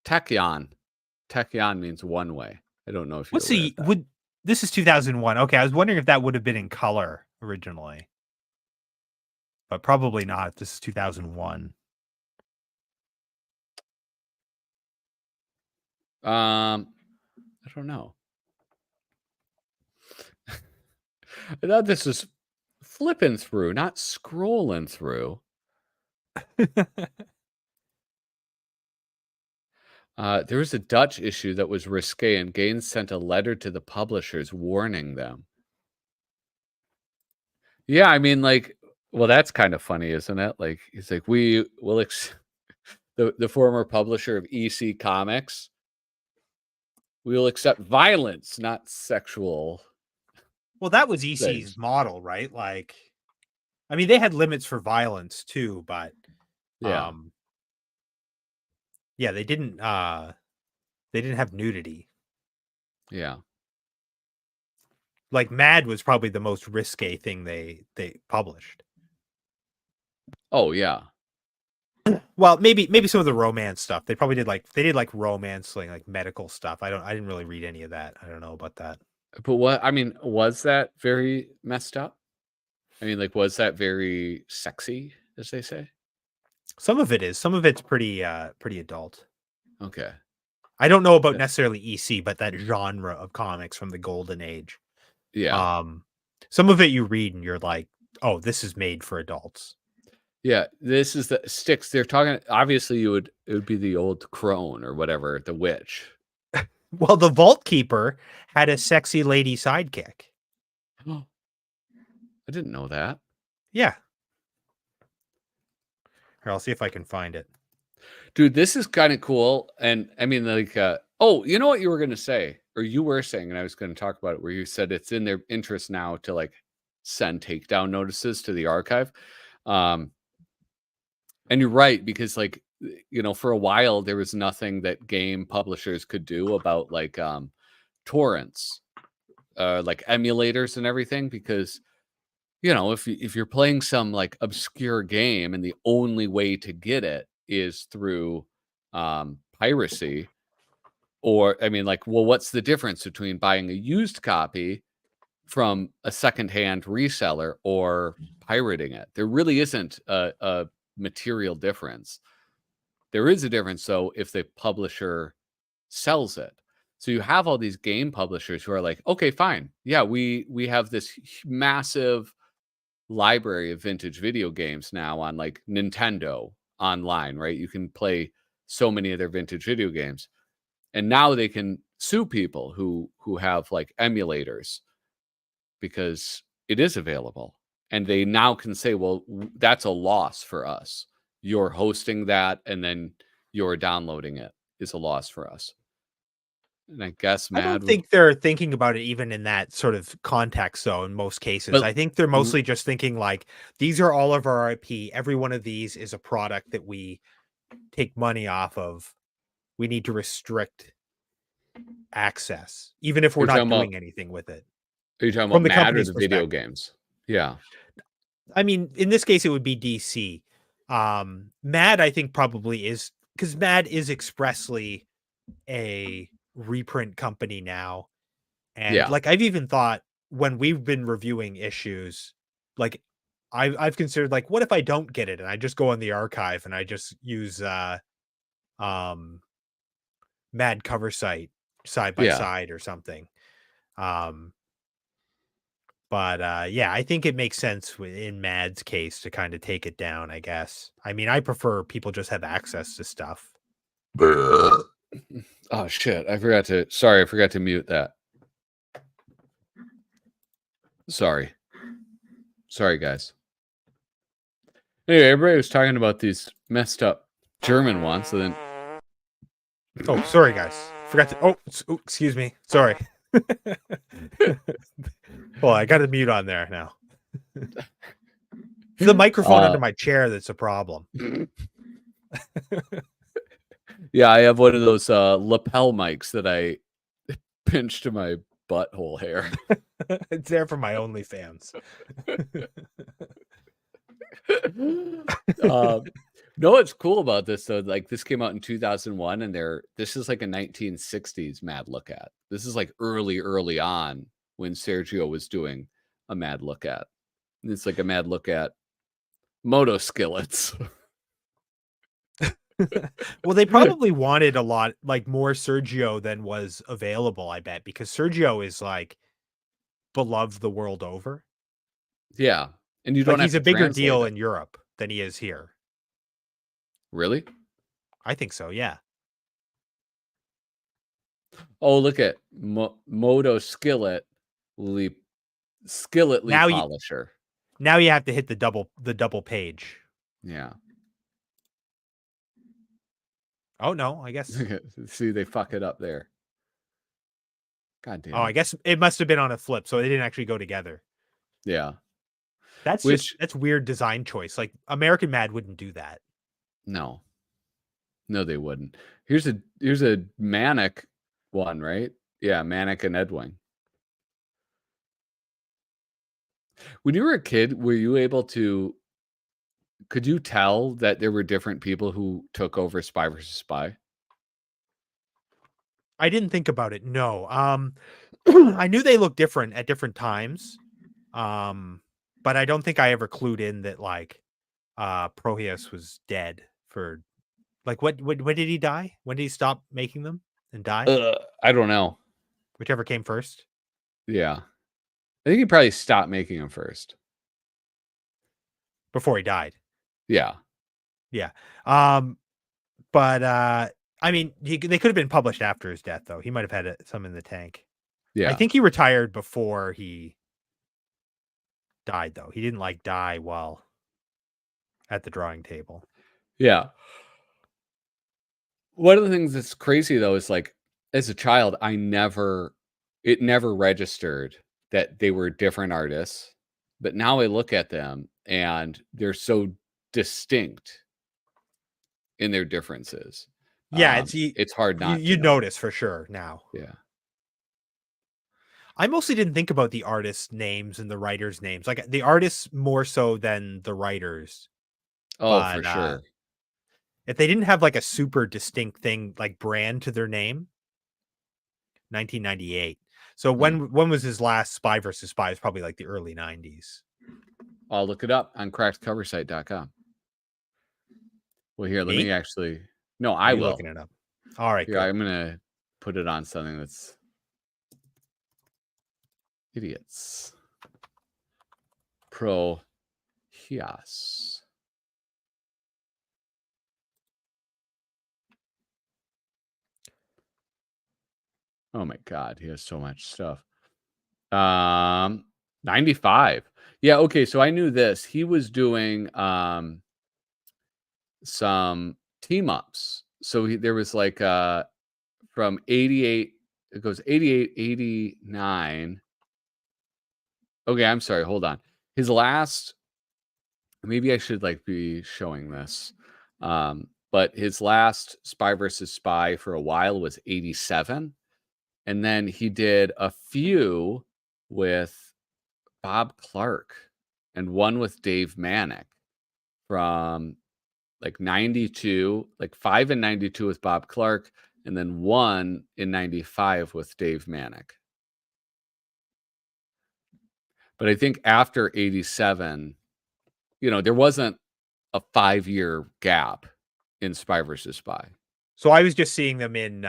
Tekyon. Tekyon means one way. I don't know if you're aware of that. This is 2001. Okay, I was wondering if that would have been in color originally. But probably not. This is 2001. I don't know. I thought this was flipping through, not scrolling through. There was a Dutch issue that was risque, and Gaines sent a letter to the publishers warning them. Yeah, I mean, like, well, that's kind of funny, isn't it? Like, he's like, we will the former publisher of EC Comics. We will accept violence, not sexual. Well, that was EC's things. model, right? Like, I mean, they had limits for violence too, but Yeah. yeah, they didn't have nudity. Yeah. Like Mad was probably the most risque thing they published. Oh yeah. Well, maybe some of the romance stuff. They probably did like romance, like medical stuff. I didn't really read any of that. I don't know about that. But was that very messed up? I mean, like, was that very sexy, as they say? Some of it is. Some of it's pretty adult. Okay. I don't know about necessarily EC, but that genre of comics from the golden age. Yeah. Some of it you read and you're like, oh, this is made for adults. Yeah, this is the sticks. They're talking. Obviously, it would be the old crone or whatever, the witch. Well, the Vault Keeper had a sexy lady sidekick. I didn't know that. Yeah, Here, I'll see if I can find it. Dude, this is kind of cool. And I mean, like, oh, you know what you were going to say, or you were saying, and I was going to talk about it, where you said it's in their interest now to like send takedown notices to the archive. Um, and you're right, because like, for a while, there was nothing that game publishers could do about like torrents, like emulators and everything, because if you're playing some like obscure game and the only way to get it is through piracy, or I mean, like, well, what's the difference between buying a used copy from a secondhand reseller or pirating it? There really isn't a material difference. There is a difference, though, if the publisher sells it. So you have all these game publishers who are like, okay, fine, yeah, we have this massive library of vintage video games now on like Nintendo online, right? You can play so many of their vintage video games. And now they can sue people who have like emulators because it is available. And they now can say, well, that's a loss for us. You're hosting that and then you're downloading it is a loss for us. And I guess I don't Mad would, think they're thinking about it even in that sort of context, though, in most cases. but I think they're mostly just thinking like, these are all of our IP. Every one of these is a product that we take money off of. We need to restrict access, even if we're you're not talking about, doing anything with it are you talking about from the Mad or company's the video perspective. games? Yeah. I mean, in this case, it would be DC. Mad, I think, probably is because Mad is expressly a reprint company now. And Yeah. like I've even thought when we've been reviewing issues, like I've considered like, what if I don't get it and I just go on the archive and I just use um Mad cover site side by Yeah. side or something. Um but yeah, I think it makes sense in Mad's case to kind of take it down, I guess. I mean, I prefer people just have access to stuff. Oh shit! I forgot to mute that. Sorry, guys. Anyway, everybody was talking about these messed up German ones, and then Oh, sorry guys. Forgot to excuse me. Sorry. Well, I got the mute on there now. It's the microphone under my chair that's a problem. yeah, I have one of those lapel mics that I pinch to my butthole hair. It's there for my OnlyFans. No, what's cool about this though, like this came out in 2001, and this is like a 1960s Mad Look At. This is like early on when Sergio was doing a Mad Look At. And it's like a Mad Look At moto skillets. Well, they probably wanted a lot, like more Sergio than was available, I bet, because Sergio is like beloved the world over. Yeah, and you Like don't have he's to a bigger translate deal it. in Europe than he is here. Really? I think so, yeah. Oh, look at Moto Skillet Skilletly Now you Polisher. now you have to hit the double page. Yeah. Oh no, I guess. See, they fuck it up there. God damn Oh, I it. guess it must have been on a flip, so they didn't actually go together. Yeah. That's weird design choice. Like American Mad wouldn't do that. No. No, they wouldn't. Here's a Manic one, right? Yeah, Manic and Edwing. When you were a kid, were you able to could you tell that there were different people who took over Spy versus Spy? I didn't think about it. No. I knew they looked different at different times. But I don't think I ever clued in that like Prohías was dead for like when did he die? When did he stop making them and die? I don't know. Whichever came first. Yeah. I think he probably stopped making them first. Before he died. Yeah. Yeah. But I mean, they could have been published after his death, though. He might have had some in the tank. I Yeah. think he retired before he died, though. He didn't like die while at the drawing table. Yeah. One of the things that's crazy though is like as a child, it never registered that they were different artists. But now I look at them and they're so distinct in their differences. Yeah, It's hard not to you'd know. notice for sure now. Yeah. I mostly didn't think about the artists' names and the writers' names. Like the artists more so than the writers. Oh, for But sure. if they didn't have like a super distinct thing like brand to their name, 1998. So when was his last Spy versus Spy? It's probably like the early 90s. I'll look it up on crackedcoversite.com. Well, here, let Me? me actually. No, Are I you will. looking it up? All right, Here, good. I'm gonna put it on something that's idiots. Prohías. Oh my God, he has so much stuff. 95. Yeah, okay, so I knew this. He was doing some team ups. So there was like from 88, it goes 88, 89. Okay, I'm sorry, hold on. His last, maybe I should like be showing this. But his last Spy versus Spy for a while was 87. And then he did a few with Bob Clark and one with Dave Manick from like 92, like 5 in 92 with Bob Clark, and then 1 in 95 with Dave Manick. But I think after 87, there wasn't a 5-year gap in Spy versus Spy. So I was just seeing them in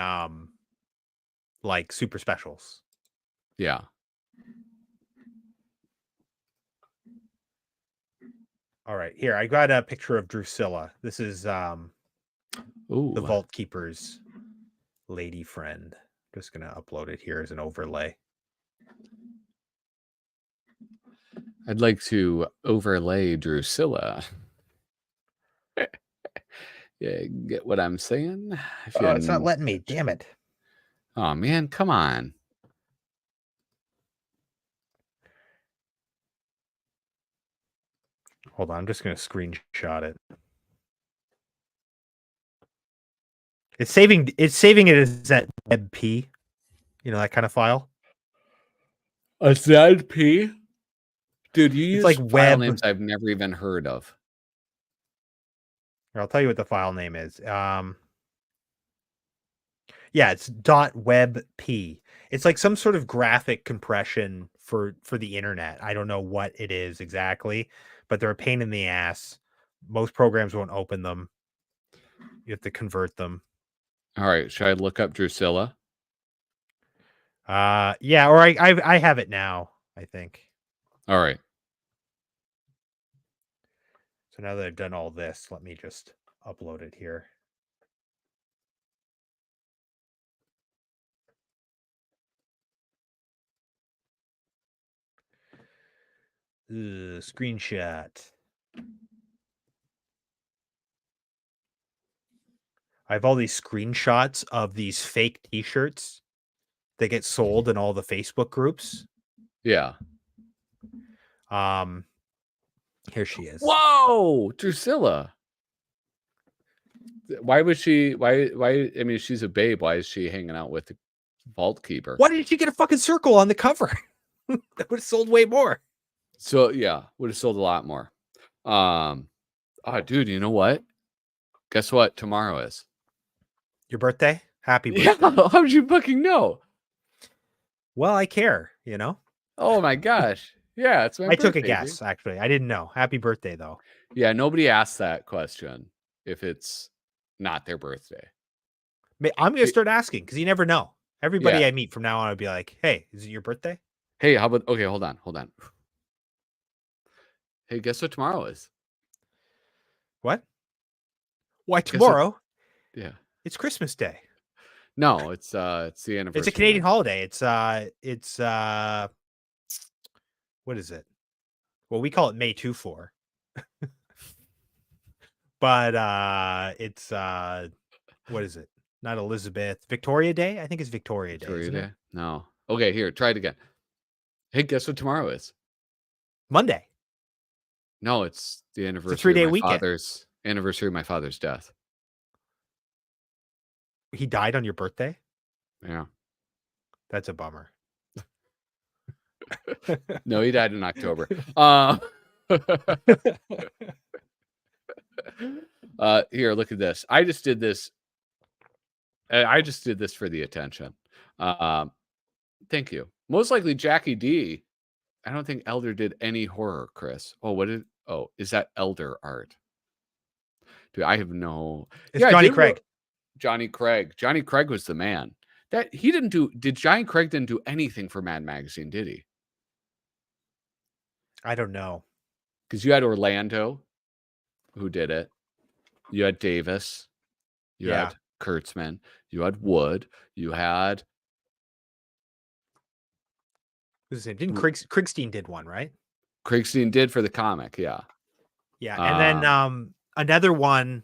like super specials. Yeah. All right, here I got a picture of Drusilla. This is the Ooh. Vault Keeper's lady friend. Just gonna upload it here as an overlay. I'd like to overlay Drusilla. Yeah, get what I'm saying? Oh, it's not letting me. Damn it. Oh man, come on. Hold on, I'm just gonna screenshot it. It's saving it as that WebP, that kind of file. A ZP? Dude, you use like file web. names I've never even heard of. Here, I'll tell you what the file name is. Yeah, it's .webp. It's like some sort of graphic compression for the internet. I don't know what it is exactly, but they're a pain in the ass. Most programs won't open them. You have to convert them. All right, should I look up Drusilla? Yeah, or I have it now, I think. All right. So now that I've done all this, let me just upload it here. Screenshot. I have all these screenshots of these fake t-shirts that get sold in all the Facebook groups. Yeah. Here she is. Whoa, Drusilla. Why would she? Why? I mean, she's a babe. Why is she hanging out with the Vault Keeper? Why didn't you get a fucking circle on the cover? That would have sold way more. So yeah, would have sold a lot more. Oh, dude, you know what? Guess what? Tomorrow is Your birthday? Happy birthday. Yeah, how'd you fucking know? Well, I care, Oh my gosh. Yeah, it's my I birthday, took a guess, dude. actually. I didn't know. Happy birthday, though. Yeah, nobody asked that question if it's not their birthday. I'm going to start asking because you never know. Everybody Yeah. I meet from now on, I'd be like, hey, is it your birthday? Hey, how about, okay, hold on. Hey, guess what tomorrow is? What? Why Guess what- tomorrow? Yeah. It's Christmas Day. No, it's the anniversary. It's a Canadian holiday. It's what is it? Well, we call it May 2-4. but it's what is it? Not Elizabeth. Victoria Day? I think it's Victoria Day, Victoria isn't it? Day? No. Okay, here, try it again. Hey, guess what tomorrow is? Monday. No, it's the It's a anniversary of 3-day my weekend. father's death. He died on your birthday? Yeah. That's a bummer. No, he died in October. Here, look at this. I just did this for the attention. Thank you. Most likely Jackie D. I don't think Elder did any horror, Chris. Is that Elder art? Dude, I have no. It's Yeah, Johnny Craig. Johnny Craig. Johnny Craig was the man. Did Johnny Craig didn't do anything for Mad Magazine, did he? I don't know. Because you had Orlando, who did it. You had Davis. You Yeah. had Kurtzman. You had Wood. You had. Who's his name? Didn't Kriegstein did one, right? Kriegstein did for the comic, yeah. Yeah, and then another one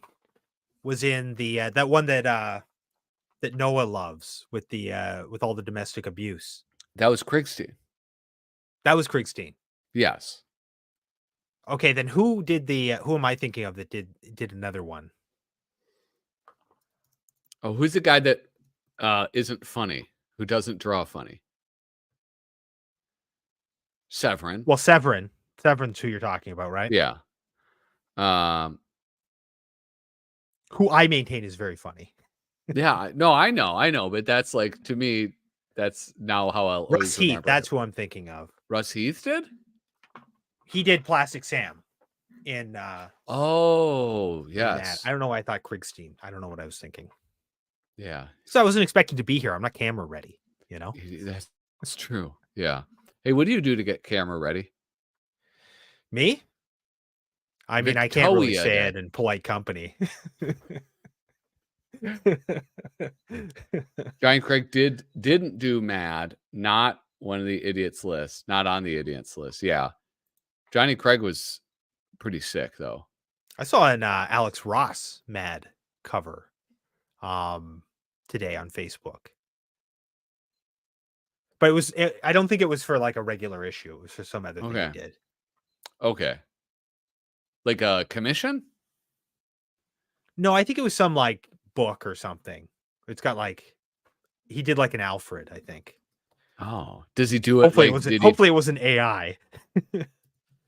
was in the that one that Noah loves with all the domestic abuse. That was Kriegstein. That was Kriegstein. Yes. Okay, then who am I thinking of that did another one? Oh, who's the guy that isn't funny? Who doesn't draw funny? Severin. Well, Severin's who you're talking about, right? Yeah. Who I maintain is very funny. Yeah. No, I know, but that's like, to me, that's now how I'll Russ Heath. remember That's it. who I'm thinking of. Russ Heath did? He did Plastic Sam in Oh, in yes. that. I don't know why I thought Kriegstein. I don't know what I was thinking. Yeah. So I wasn't expecting to be here. I'm not camera ready, you know? That's true. Yeah. Hey, what do you do to get camera ready? Me? I mean, I can't really Victoria say Day. it in polite company. Johnny Craig didn't do Mad, not one of the idiots list, not on the idiots list. Yeah. Johnny Craig was pretty sick though. I saw an Alex Ross Mad cover today on Facebook. But I don't think it was for like a regular issue. It was for some other thing he did. Okay. Like a commission? No, I think it was some like book or something. It's got like he did like an Alfred, I think. Oh, does he do it? Hopefully it wasn't AI.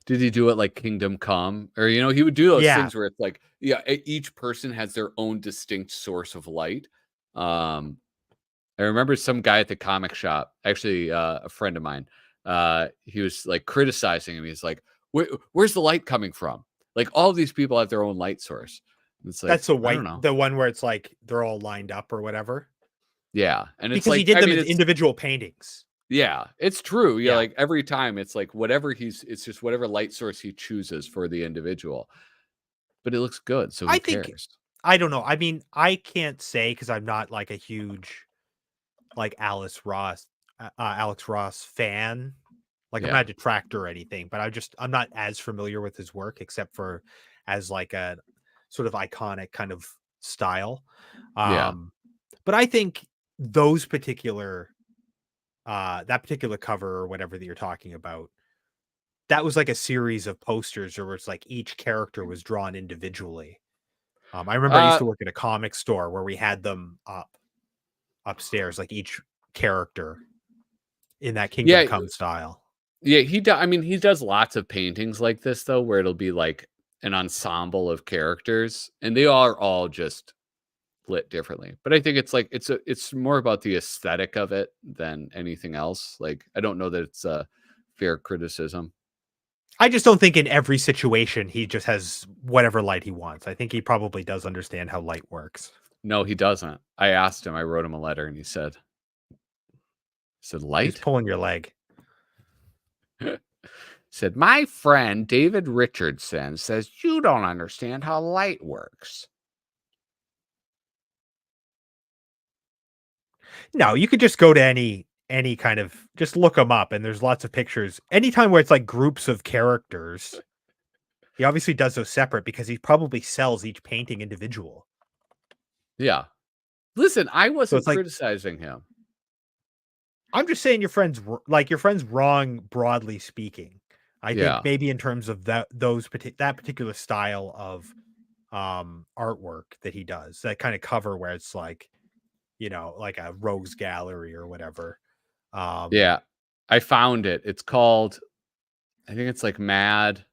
Did he do it like Kingdom Come? Or, he would do those Yeah. things where it's like, each person has their own distinct source of light. I remember some guy at the comic shop, actually a friend of mine, he was like criticizing him. He's like, where's the light coming from? Like all of these people have their own light source. It's like, that's the I don't know. the one where it's like they're all lined up or whatever. Yeah. And it's because like, he did them as individual paintings. Yeah, it's true. Yeah, like every time it's like it's just whatever light source he chooses for the individual. But it looks good, so who cares? I don't know. I mean, I can't say because I'm not like a huge like Alex Ross fan. Like I'm not a detractor or anything, but I'm not as familiar with his work except for as like a sort of iconic kind of style. But I think those particular that particular cover or whatever that you're talking about, that was like a series of posters where it's like each character was drawn individually. I remember I used to work at a comic store where we had them upstairs, like each character in that Kingdom Come style. Yeah, he does lots of paintings like this though, where it'll be like an ensemble of characters, and they are all just lit differently. But I think it's like it's more about the aesthetic of it than anything else. Like I don't know that it's a fair criticism. I just don't think in every situation he just has whatever light he wants. I think he probably does understand how light works. No, he doesn't. I asked him, I wrote him a letter, and he said light? He's pulling your leg. Said, my friend David Richardson says you don't understand how light works. No, you could just go to any kind of, just look them up and there's lots of pictures. Anytime where it's like groups of characters, He obviously does those separate because he probably sells each painting individual. Yeah. Listen, I So wasn't it's like, criticizing him. I'm just saying your friend's wrong, broadly speaking. I think Yeah. maybe in terms of that particular style of artwork that he does, that kind of cover where it's like, like a rogues gallery or whatever. Yeah. I found it. It's called, I think it's like Mad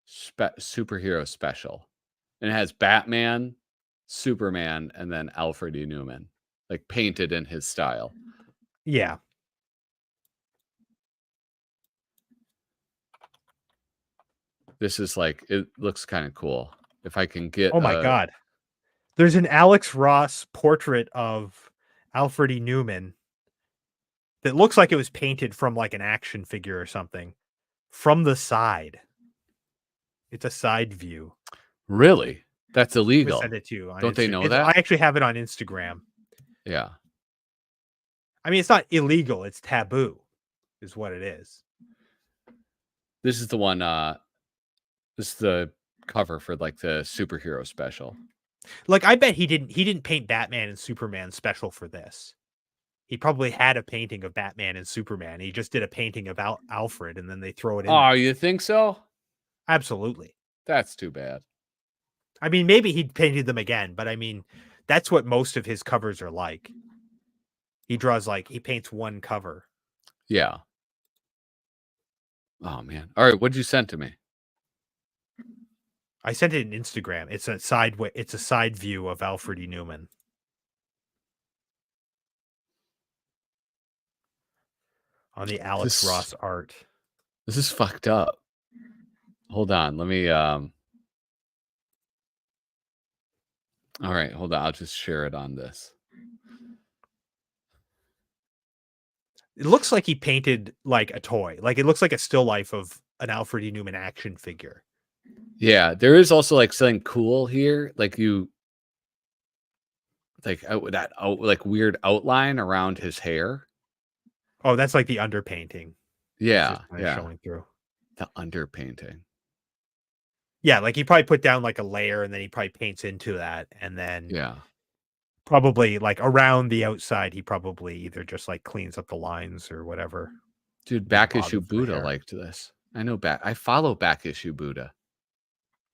Superhero Special. And it has Batman, Superman, and then Alfred E. Neuman, like painted in his style. Yeah. This is like, it looks kind of cool. If I can get Oh my God. There's an Alex Ross portrait of Alfred E. Neuman that looks like it was painted from like an action figure or something from the side. It's a side view. Really? That's I'm gonna illegal. send it to you on Don't they Instagram. know that? I actually have it on Instagram. Yeah. I mean, it's not illegal, it's taboo, is what it is. This is the one, this is the cover for like the superhero special. Like, I bet he didn't paint Batman and Superman special for this. He probably had a painting of Batman and Superman. He just did a painting of Alfred, and then they throw it in Oh, there. you think so? Absolutely. That's too bad. I mean, maybe he painted them again, but I mean, that's what most of his covers are like. He paints one cover. Yeah. Oh man. All right, what'd you send to me? I sent it in Instagram. It's a side view of Alfred E. Neuman. On the Alex Ross art. This is fucked up. Hold on. Let me all right, hold on. I'll just share it on this. It looks like he painted like a toy. Like it looks like a still life of an Alfred E. Neuman action figure. Yeah, there is also like something cool here. Like like weird outline around his hair. Oh, that's like the underpainting. Yeah, Showing through. The underpainting. Yeah, like he probably put down like a layer and then he probably paints into that. And then probably like around the outside, he probably either just like cleans up the lines or whatever. Dude, Back Issue Buddha liked this. I follow Back Issue Buddha.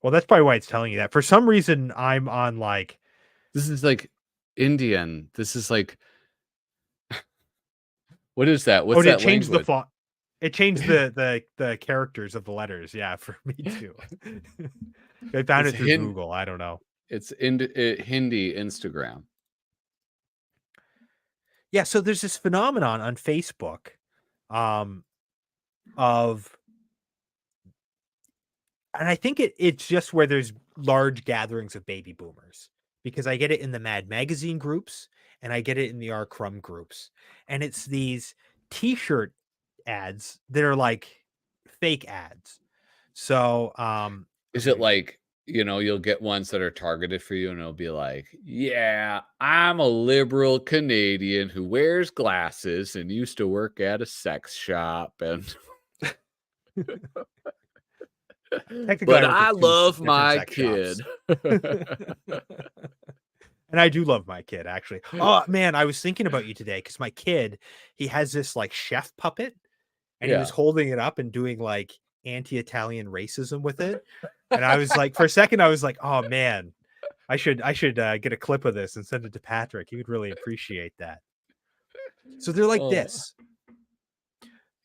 Well, that's probably why it's telling you that. For some reason, I'm on like, this is like Indian. This is like, what is that? What's that changed language? the font. It changed the characters of the letters. Yeah, for me too. I found it through Google. I don't know. It's Hindi Instagram. Yeah, so there's this phenomenon on Facebook of, and I think it's just where there's large gatherings of baby boomers, because I get it in the Mad Magazine groups and I get it in the R. Crumb groups. And it's these t-shirt ads that are like fake ads. So is it like, you'll get ones that are targeted for you and it'll be like, yeah, I'm a liberal Canadian who wears glasses and used to work at a sex shop and but I love my kid. And I do love my kid, actually. Oh man, I was thinking about you today because my kid, he has this like chef puppet, and he was holding it up and doing like anti-Italian racism with it. And I was like, for a second, I was like, oh man, I should get a clip of this and send it to Patrick. He would really appreciate that. So they're like this.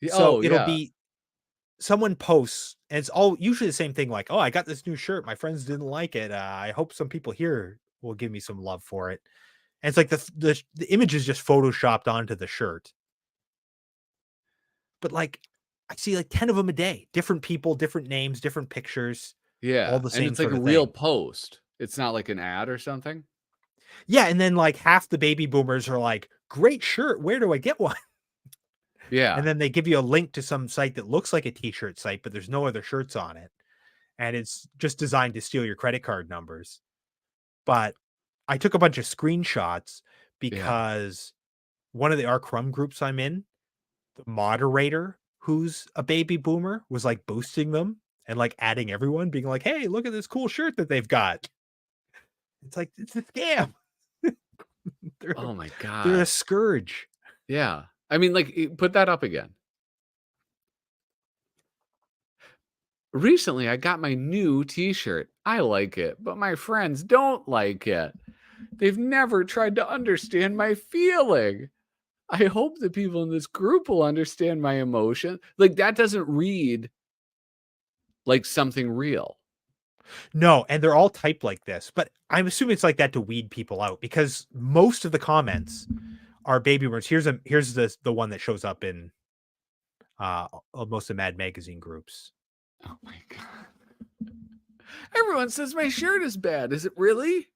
So it'll be someone posts, and it's all usually the same thing. Like, oh, I got this new shirt. My friends didn't like it. I hope some people here will give me some love for it. And it's like the image is just photoshopped onto the shirt. But like, I see like 10 of them a day, different people, different names, different pictures. Yeah. All the same. And it's like a real post. It's not like an ad or something. Yeah. And then like half the baby boomers are like, great shirt. Where do I get one? Yeah. And then they give you a link to some site that looks like a t-shirt site, but there's no other shirts on it. And it's just designed to steal your credit card numbers. But I took a bunch of screenshots because one of the R. Crumb groups I'm in, the moderator, who's a baby boomer, was like boosting them. and like adding everyone, being like, hey, look at this cool shirt that they've got. It's like, it's a scam. Oh my They're a God. scourge. Yeah. I mean, like, put that up again. Recently, I got my new t-shirt. I like it, but my friends don't like it. They've never tried to understand my feeling. I hope the people in this group will understand my emotion. Like, that doesn't read like something real. No, and they're all typed like this, but I'm assuming it's like that to weed people out because most of the comments are baby boomers. Here's the one that shows up in most of Mad Magazine groups. Oh my God. Everyone says my shirt is bad. Is it really?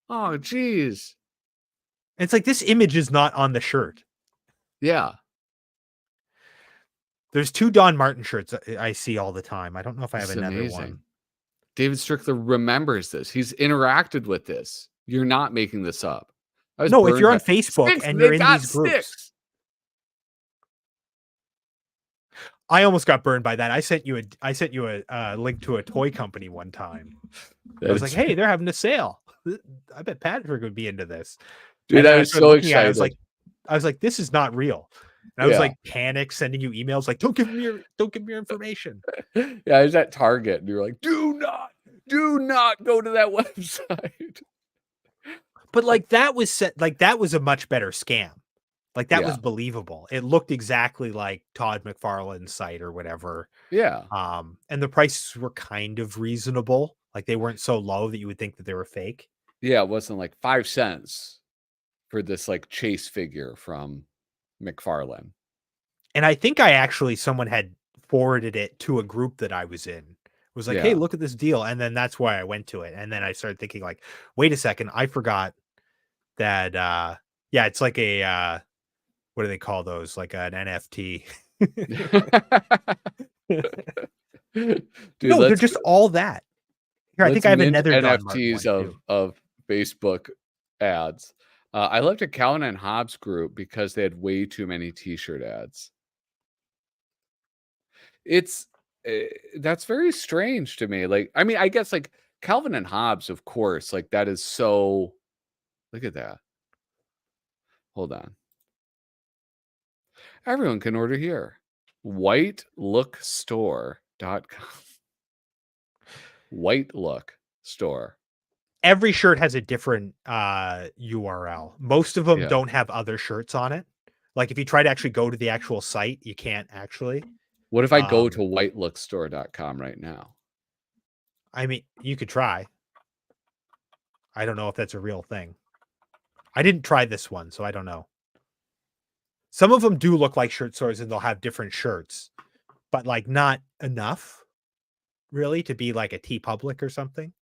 Oh, geez. It's like this image is not on the shirt. Yeah. There's 2 Don Martin shirts I see all the time. I don't know if I have It's another amazing. one. David Strickler remembers this. He's interacted with this. You're not making this up. I was No, if burned you're on by Facebook sticks. and They you're in got these groups. sticks. I almost got burned by that. I sent you a link to a toy company one time. I was like, hey, they're having a sale. I bet Patrick would be into this. Dude, I was so excited. I was like, this is not real. And I was like panic sending you emails like, don't give me your information. Yeah, I was at Target and you're like, do not go to that website. But like that was a much better scam. Like that was believable. It looked exactly like Todd McFarlane's site or whatever. Yeah. And the prices were kind of reasonable. Like they weren't so low that you would think that they were fake. Yeah, it wasn't like 5 cents for this like chase figure from McFarlane. And I think someone had forwarded it to a group that I was in. It was like, hey, look at this deal. And then that's why I went to it. And then I started thinking like, wait a second, I forgot that it's like a what do they call those? Like an NFT. Dude, no, they're just all that. Here, I think I have another NFTs of Facebook ads. I looked at Calvin and Hobbes group because they had way too many t-shirt ads. It's that's very strange to me. Like, I mean, I guess like Calvin and Hobbes, of course, like that is so. Look at that. Hold on. Everyone can order here. whitelookstore.com. White Look Store. Every shirt has a different URL. Most of them don't have other shirts on it. Like if you try to actually go to the actual site, you can't actually. What if I go to whitelookstore.com right now? I mean, you could try. I don't know if that's a real thing. I didn't try this one, so I don't know. Some of them do look like shirt stores and they'll have different shirts, but like not enough really to be like a TeePublic or something.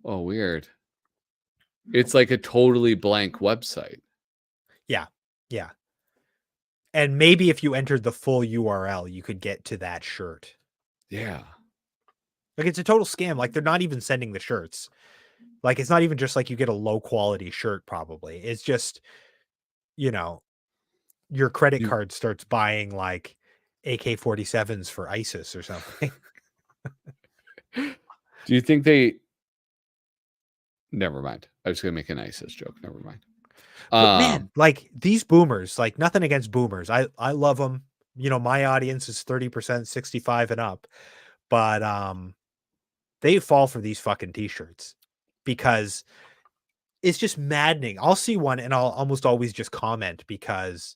Oh, weird. It's like a totally blank website. Yeah. Yeah. And maybe if you entered the full URL, you could get to that shirt. Yeah. Like it's a total scam. Like they're not even sending the shirts. Like it's not even just like you get a low quality shirt probably. It's just, you know, your credit card starts buying like AK-47s for ISIS or something. Do you think they... Never mind. I was going to make an ISIS joke. Never mind. But man, like these boomers, like nothing against boomers. I love them. You know, my audience is 30%, 65 and up, but they fall for these fucking t-shirts because it's just maddening. I'll see one and I'll almost always just comment because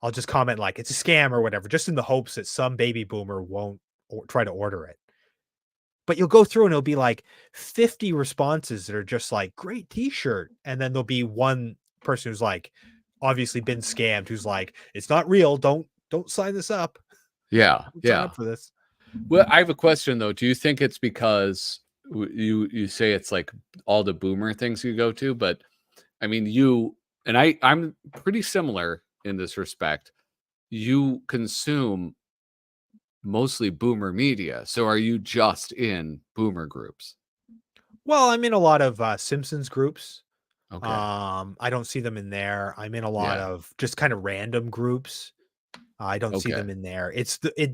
I'll just comment like it's a scam or whatever, just in the hopes that some baby boomer won't try to order it. But you'll go through and it'll be like 50 responses that are just like great t-shirt. And then there'll be one person who's like obviously been scammed, who's like, it's not real. Don't sign this up. Yeah. Don't sign up for this. Well, I have a question though. Do you think it's because you say it's like all the boomer things you go to, but I mean you and I'm pretty similar in this respect. You consume mostly boomer media. So are you just in boomer groups? Well, I'm in a lot of Simpsons groups. Okay. I don't see them in there. I'm in a lot of just kind of random groups. I don't see Okay. them in there.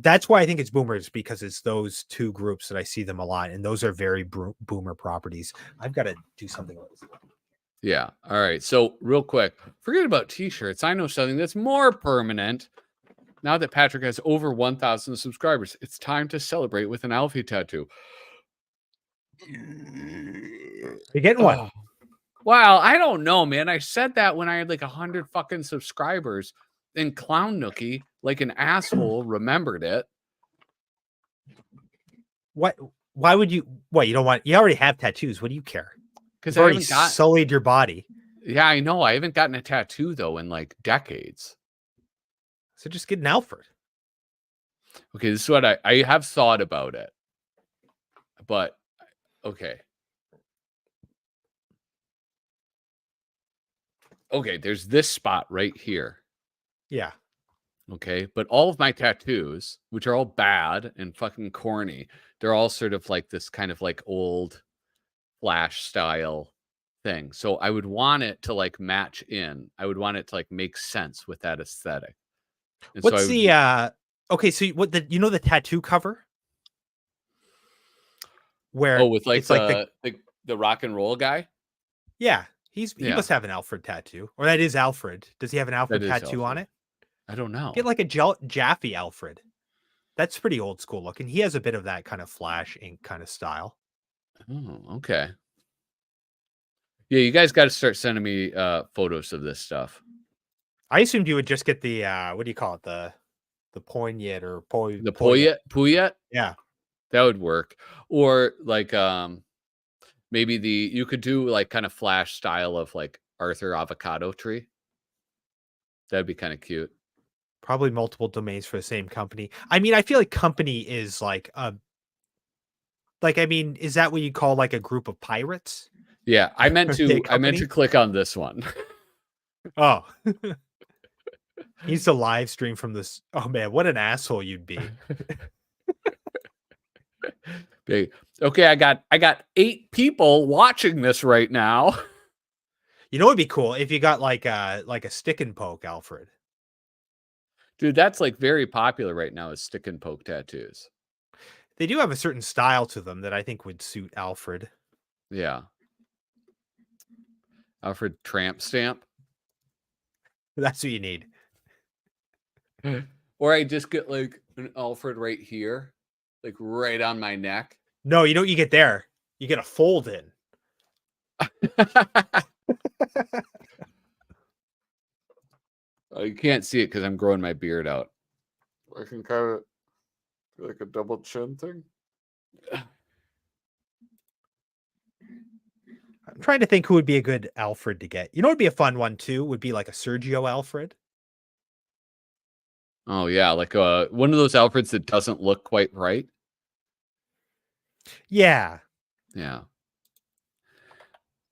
That's why I think it's boomers, because it's those two groups that I see them a lot, and those are very boomer properties. I've got to do something about this. Yeah. All right. So real quick, forget about t-shirts. I know something that's more permanent. Now that Patrick has over 1,000 subscribers, it's time to celebrate with an Alfie tattoo. You're getting one. Oh. Well, I don't know, man. I said that when I had like 100 fucking subscribers, and Clown Nookie, like an asshole, remembered it. What? Why would you? What, you don't want? You already have tattoos. What do you care? Because You've I already haven't got. sullied your body. Yeah, I know. I haven't gotten a tattoo though in like decades. So just get an Alfred. Okay, this is what I have thought about it, but okay. Okay, there's this spot right here. Yeah. Okay, but all of my tattoos, which are all bad and fucking corny, they're all sort of like this kind of like old Flash style thing. So I would want it to like match in. I would want it to like make sense with that aesthetic. And so I What's would, the okay, so the tattoo cover? Where with like it's like the rock and roll guy. yeah, he Yeah, must have an Alfred tattoo. Or that is Alfred. Does he have an Alfred that is tattoo on Alfred. it? I don't know. Get like a Jaffee Alfred. That's pretty old school looking. He has a bit of that kind of Flash ink kind of style. Oh, okay. Yeah, you guys got to start sending me photos of this stuff. I assumed you would just get the what do you call it? The poignette or The poignette. Puyet, Yeah. that would work. Or like maybe you could do like kind of Flash style of like Arthur Avocado Tree. That'd be kind of cute. Probably multiple domains for the same company. I mean, I feel like company is like I mean, is that what you call like a group of pirates? Yeah, I meant Are they a to company? click on this one. Oh. He needs to live stream from this. Oh man, what an asshole you'd be. Big. Okay, I got 8 people watching this right now. You know, it'd be cool if you got like a stick and poke Alfred. Dude, that's like very popular right now, is stick and poke tattoos. They do have a certain style to them that I think would suit Alfred. Yeah. Alfred Tramp Stamp. That's what you need. Or I just get like an Alfred right here, like right on my neck. No, you know what you get there? You get a fold in. You can't see it because I'm growing my beard out. I can kind of do like a double chin thing. I'm trying to think who would be a good Alfred to get. You know, what would be a fun one too. Would be like a Sergio Alfred. Oh yeah, like one of those Alfreds that doesn't look quite right. Yeah. Yeah.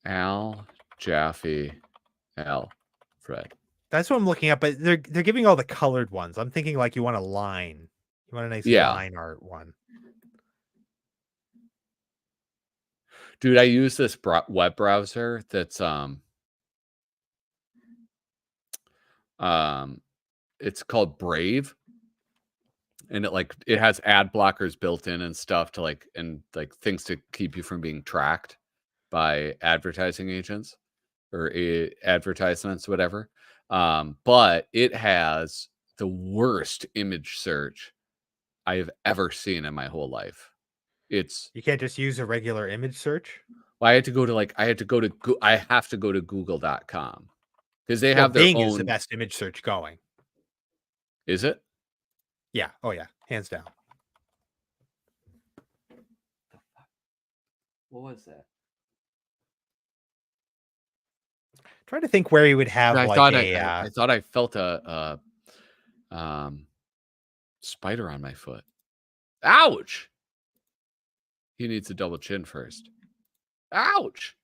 Al Jaffee Alfred. That's what I'm looking at, but they're giving all the colored ones. I'm thinking like you want a line. You want a nice line art one. Dude, I use this web browser that's it's called Brave, and it has ad blockers built in and stuff to like things to keep you from being tracked by advertising agents or advertisements, whatever. But it has the worst image search I have ever seen in my whole life. You can't just use a regular image search. Well, I have to go to google.com because they Well, have their Bing is the own. best image search going. Is it? Yeah. Oh yeah. Hands down. What was that? Trying to think where you would have I like thought a I thought I felt a spider on my foot. Ouch! He needs a double chin first. Ouch!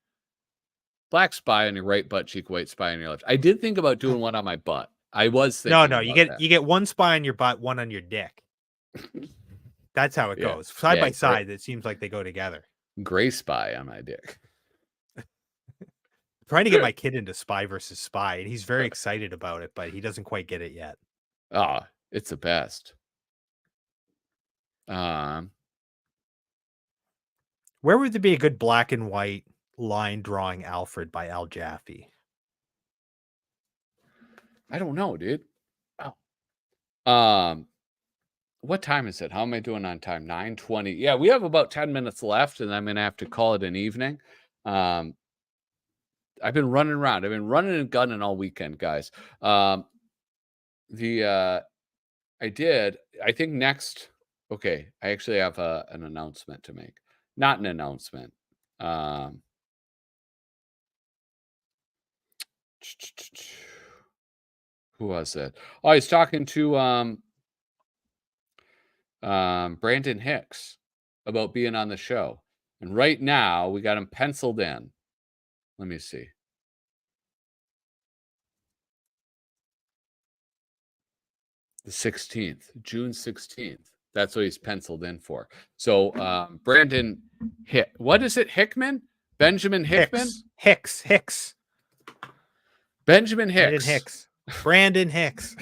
Black spy on your right butt cheek, white spy on your left. I did think about doing one on my butt. I was thinking. No, you get one spy on your butt, one on your dick. That's how it goes. Side by side, it seems like they go together. Gray spy on my dick. Trying to get my kid into Spy versus Spy, and he's very excited about it, but he doesn't quite get it yet. Oh, It's the best. Where would there be a good black and white line drawing Alfred by Al Jaffee? I don't know, dude. Oh. What time is it? How am I doing on time? 9:20. Yeah, we have about 10 minutes left, and I'm gonna have to call it an evening. I've been running around. I've been running and gunning all weekend, guys. I think next. Okay, I actually have an announcement to make. Not an announcement. Who was it? Oh, I was talking to Brandon Hicks about being on the show. And right now we got him penciled in. Let me see. The 16th, June 16th. That's what he's penciled in for. So Brandon what is it? Hickman? Benjamin Hickman? Hicks. Benjamin Hicks. Brandon Hicks.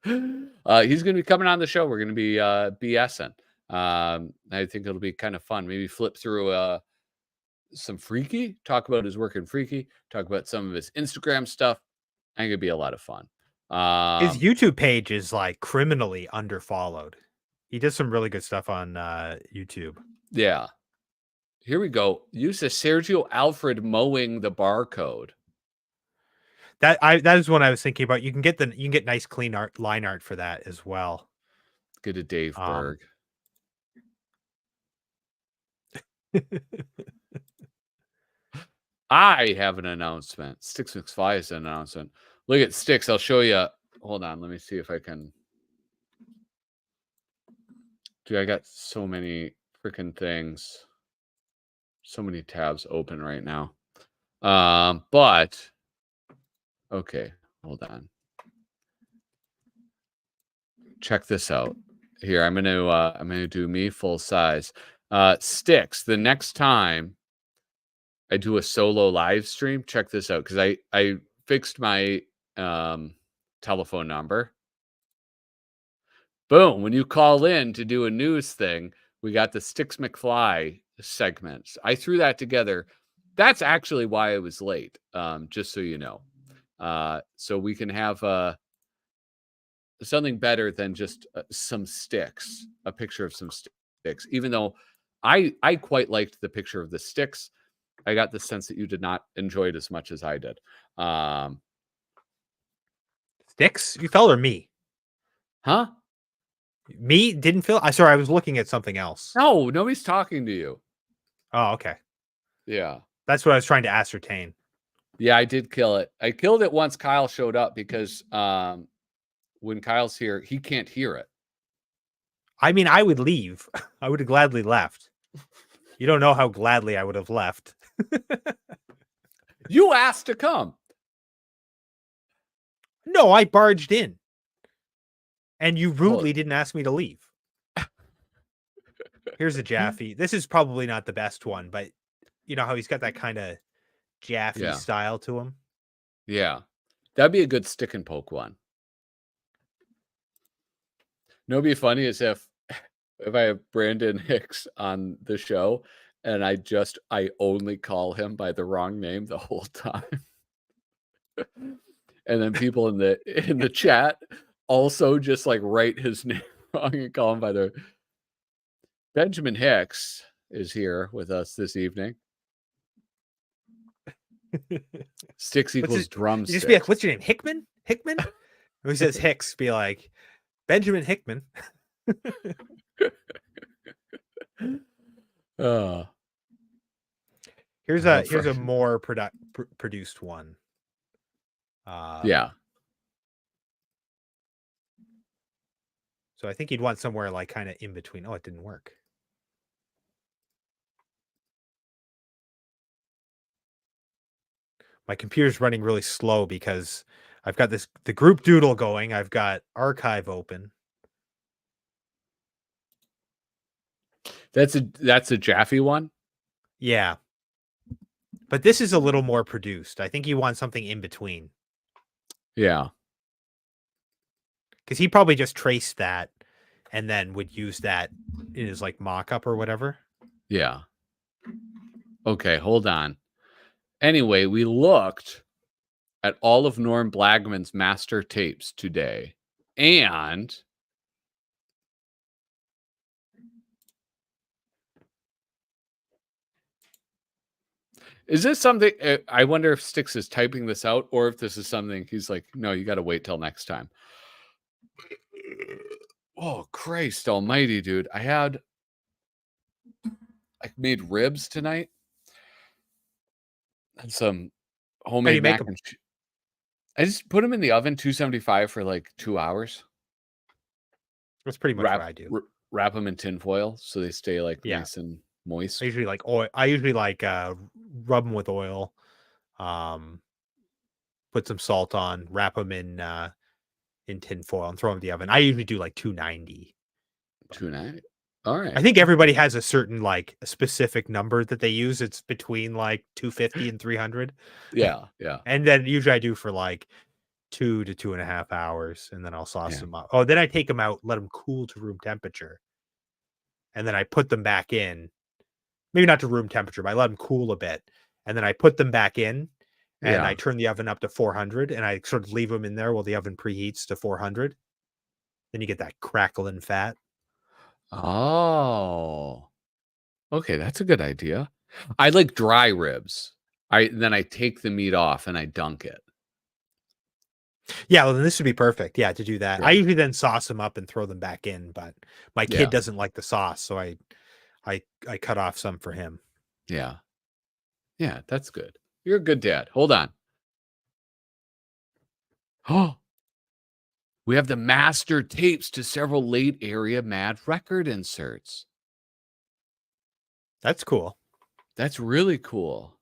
He's going to be coming on the show. We're going to be BSing. I think it'll be kind of fun. Maybe flip through some Freaky, talk about his work in Freaky, talk about some of his Instagram stuff. I think it'd be a lot of fun. His YouTube page is like criminally underfollowed. He does some really good stuff on YouTube. Yeah. Here we go. Use the Sergio Alfred mowing the barcode. That is what I was thinking about. You can get nice clean line art for that as well. Get a Dave Berg. I have an announcement. Sticks McFly is an announcement. Look at Sticks. I'll show you. Hold on. Let me see if I can. Dude, I got so many freaking things. So many tabs open right now. But okay, hold on. Check this out. Here, I'm gonna do me full size. Sticks. The next time I do a solo live stream, check this out because I fixed my telephone number. Boom! When you call in to do a news thing, we got the Sticks McFly segments. I threw that together. That's actually why I was late. Just so you know, so we can have something better than just some sticks. A picture of some sticks. Even though I quite liked the picture of the sticks, I got the sense that you did not enjoy it as much as I did. Sticks? You felt or me? Huh? Me didn't feel. Sorry, I was looking at something else. No, nobody's talking to you. Oh, okay. Yeah. That's what I was trying to ascertain. Yeah, I did kill it. I killed it once Kyle showed up because when Kyle's here, he can't hear it. I mean, I would leave. I would have gladly left. You don't know how gladly I would have left. You asked to come. No, I barged in. And you rudely didn't ask me to leave. Here's a Jaffee. This is probably not the best one, but you know how he's got that kind of Jaffee style to him? Yeah. That'd be a good stick and poke one. You know, what'd be funny is if I have Brandon Hicks on the show and I only call him by the wrong name the whole time. And then people in the chat also just like write his name wrong and call him by the. Benjamin Hicks is here with us this evening. Sticks equals drumsticks. You just be like, what's your name? Hickman? Hickman? When he says Hicks, be like, Benjamin Hickman. Here's a more produced one. Yeah. So I think you'd want somewhere like kind of in between. Oh, it didn't work. My computer's running really slow because I've got the group doodle going. I've got archive open. That's a Jaffee one? Yeah. But this is a little more produced. I think you want something in between. Yeah. because he probably just traced that and then would use that in his like mock-up or whatever. Yeah. Okay, hold on. Anyway, we looked at all of Norm Blagman's master tapes today, and is this something I wonder if Styx is typing this out or if this is something he's like, no, you got to wait till next time. Oh, Christ almighty, dude. I made ribs tonight and some How do homemade you make mac them? and cheese. I just put them in the oven, 275 for like 2 hours. That's pretty much what I do. Wrap them in tin foil so they stay like Yeah. nice and moist. I usually like oil. I usually like rub them with oil, put some salt on, wrap them in tin foil, and throw them in the oven. I usually do like 290. 290. All right. I think everybody has a certain like a specific number that they use. It's between like 250 and 300. Yeah, yeah. And then usually I do for like 2 to 2.5 hours, and then I'll sauce Yeah. them up. Oh, then I take them out, let them cool to room temperature, and then I put them back in. Maybe not to room temperature, but I let them cool a bit, and then I put them back in, and Yeah. I turn the oven up to 400, and I sort of leave them in there while the oven preheats to 400. Then you get that crackling fat. Oh. Okay, that's a good idea. I like dry ribs. Then I take the meat off and I dunk it. Yeah, well, then this would be perfect. Yeah, to do that. I Yeah. usually then sauce them up and throw them back in, but my kid Yeah. doesn't like the sauce, so I cut off some for him. Yeah. Yeah, that's good. You're a good dad. Hold on. Oh, we have the master tapes to several late area Mad record inserts. That's cool. That's really cool.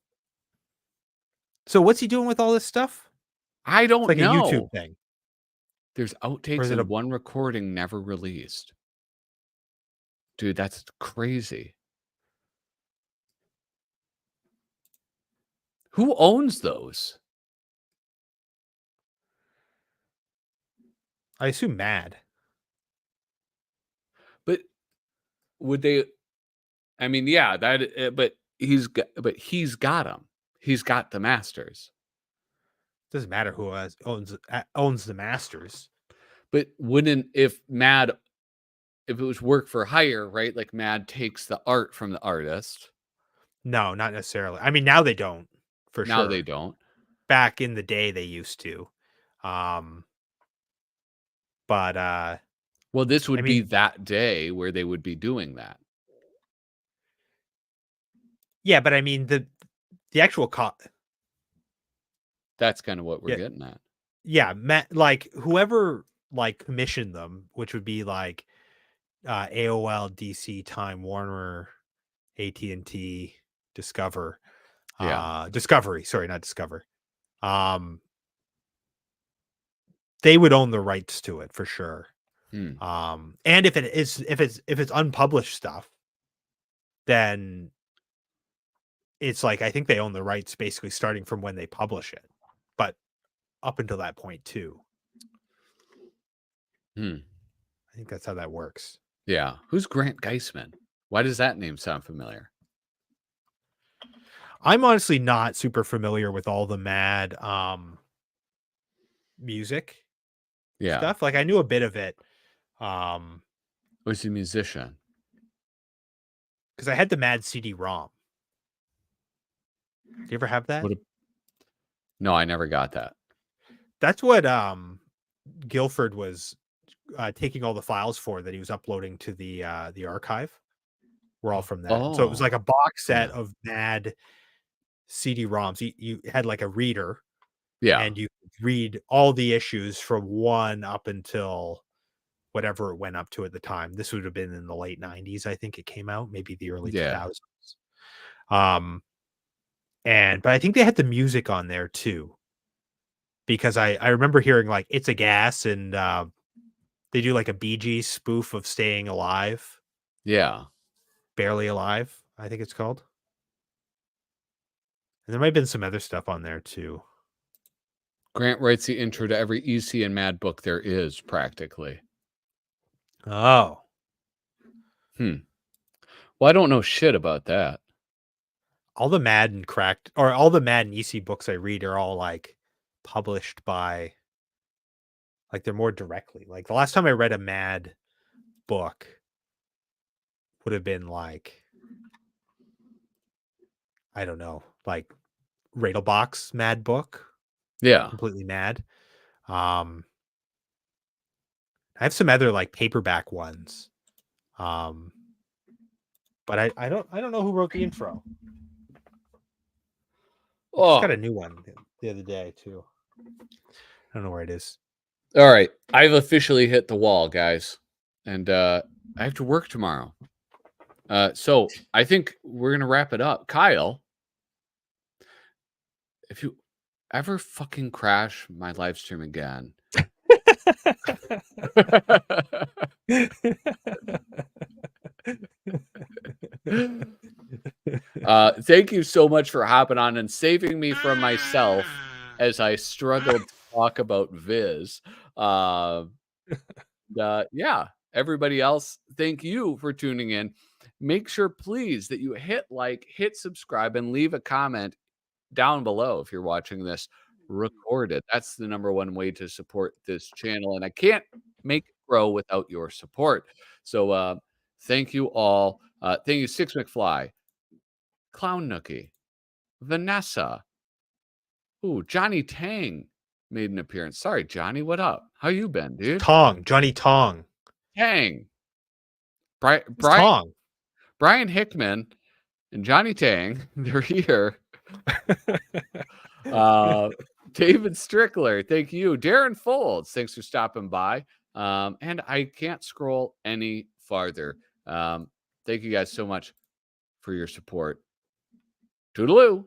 So what's he doing with all this stuff? I It's don't like a know. YouTube thing. There's Or outtakes is it and one recording never released. Dude, that's crazy. Who owns those? I assume Mad. But would they? I mean, yeah, but he's got them. He's got the masters. Doesn't matter who owns the masters. But wouldn't if it was work for hire, right? Like Mad takes the art from the artist. No, not necessarily. I mean, now they don't, for Now sure. they don't. Back in the day, they used to. But Well, this would I be mean, that day where they would be doing that. yeah, but I mean the actual That's kind of what we're yeah, getting at. yeah, like whoever like commissioned them, which would be like AOL, DC, Time Warner, AT&T, Discover, Yeah. Discovery, sorry, not Discover. They would own the rights to it for sure. Hmm. And if it's unpublished stuff, then it's like I think they own the rights basically starting from when they publish it, but up until that point too. Hmm. I think that's how that works. Yeah. Who's Grant Geisman? Why does that name sound familiar? I'm honestly not super familiar with all the Mad music Yeah. stuff. Like I knew a bit of it Was he a musician? because I had the Mad CD-ROM. Do you ever have that? No, I never got that. That's what Guilford was taking all the files for that he was uploading to the archive. We're all from that. So it was like a box set of Mad CD-ROMs. You had like a reader, and you could read all the issues from 1 up until whatever it went up to at the time. This would have been in the late 90s, I think it came out, maybe the early 2000s. But I think they had the music on there too, because I remember hearing like It's a Gas, and they do like a Bee Gees spoof of Staying Alive. Yeah. Barely Alive, I think it's called. And there might have been some other stuff on there too. Grant writes the intro to every EC and Mad book there is, practically. Oh. Well, I don't know shit about that. All the Mad and Cracked, or all the Mad and EC books I read are all like published by, like they're more directly. Like the last time I read a Mad book would have been like, I don't know, like Radelbox Mad book. Yeah. Completely Mad. I have some other like paperback ones. But I don't know who wrote the intro. I just got a new one the other day too. I don't know where it is. All right. I've officially hit the wall, guys. And I have to work tomorrow. So I think we're going to wrap it up. Kyle, if you ever fucking crash my live stream again. Thank you so much for hopping on and saving me from myself as I struggled to talk about Viz. Yeah, everybody else, thank you for tuning in. Make sure, please, that you hit like, hit subscribe, and leave a comment down below if you're watching this recorded. That's the number one way to support this channel, and I can't make it grow without your support. So thank you all. Thank you, Six McFly, Clown Nookie, Vanessa. Ooh, Johnny Tang made an appearance. Sorry, Johnny, what up? How you been, dude? Johnny Tong. Tang. Brian Hickman and Johnny Tang, they're here. David Strickler, thank you. Darren Folds, thanks for stopping by. And I can't scroll any farther. Thank you guys so much for your support. Toodaloo.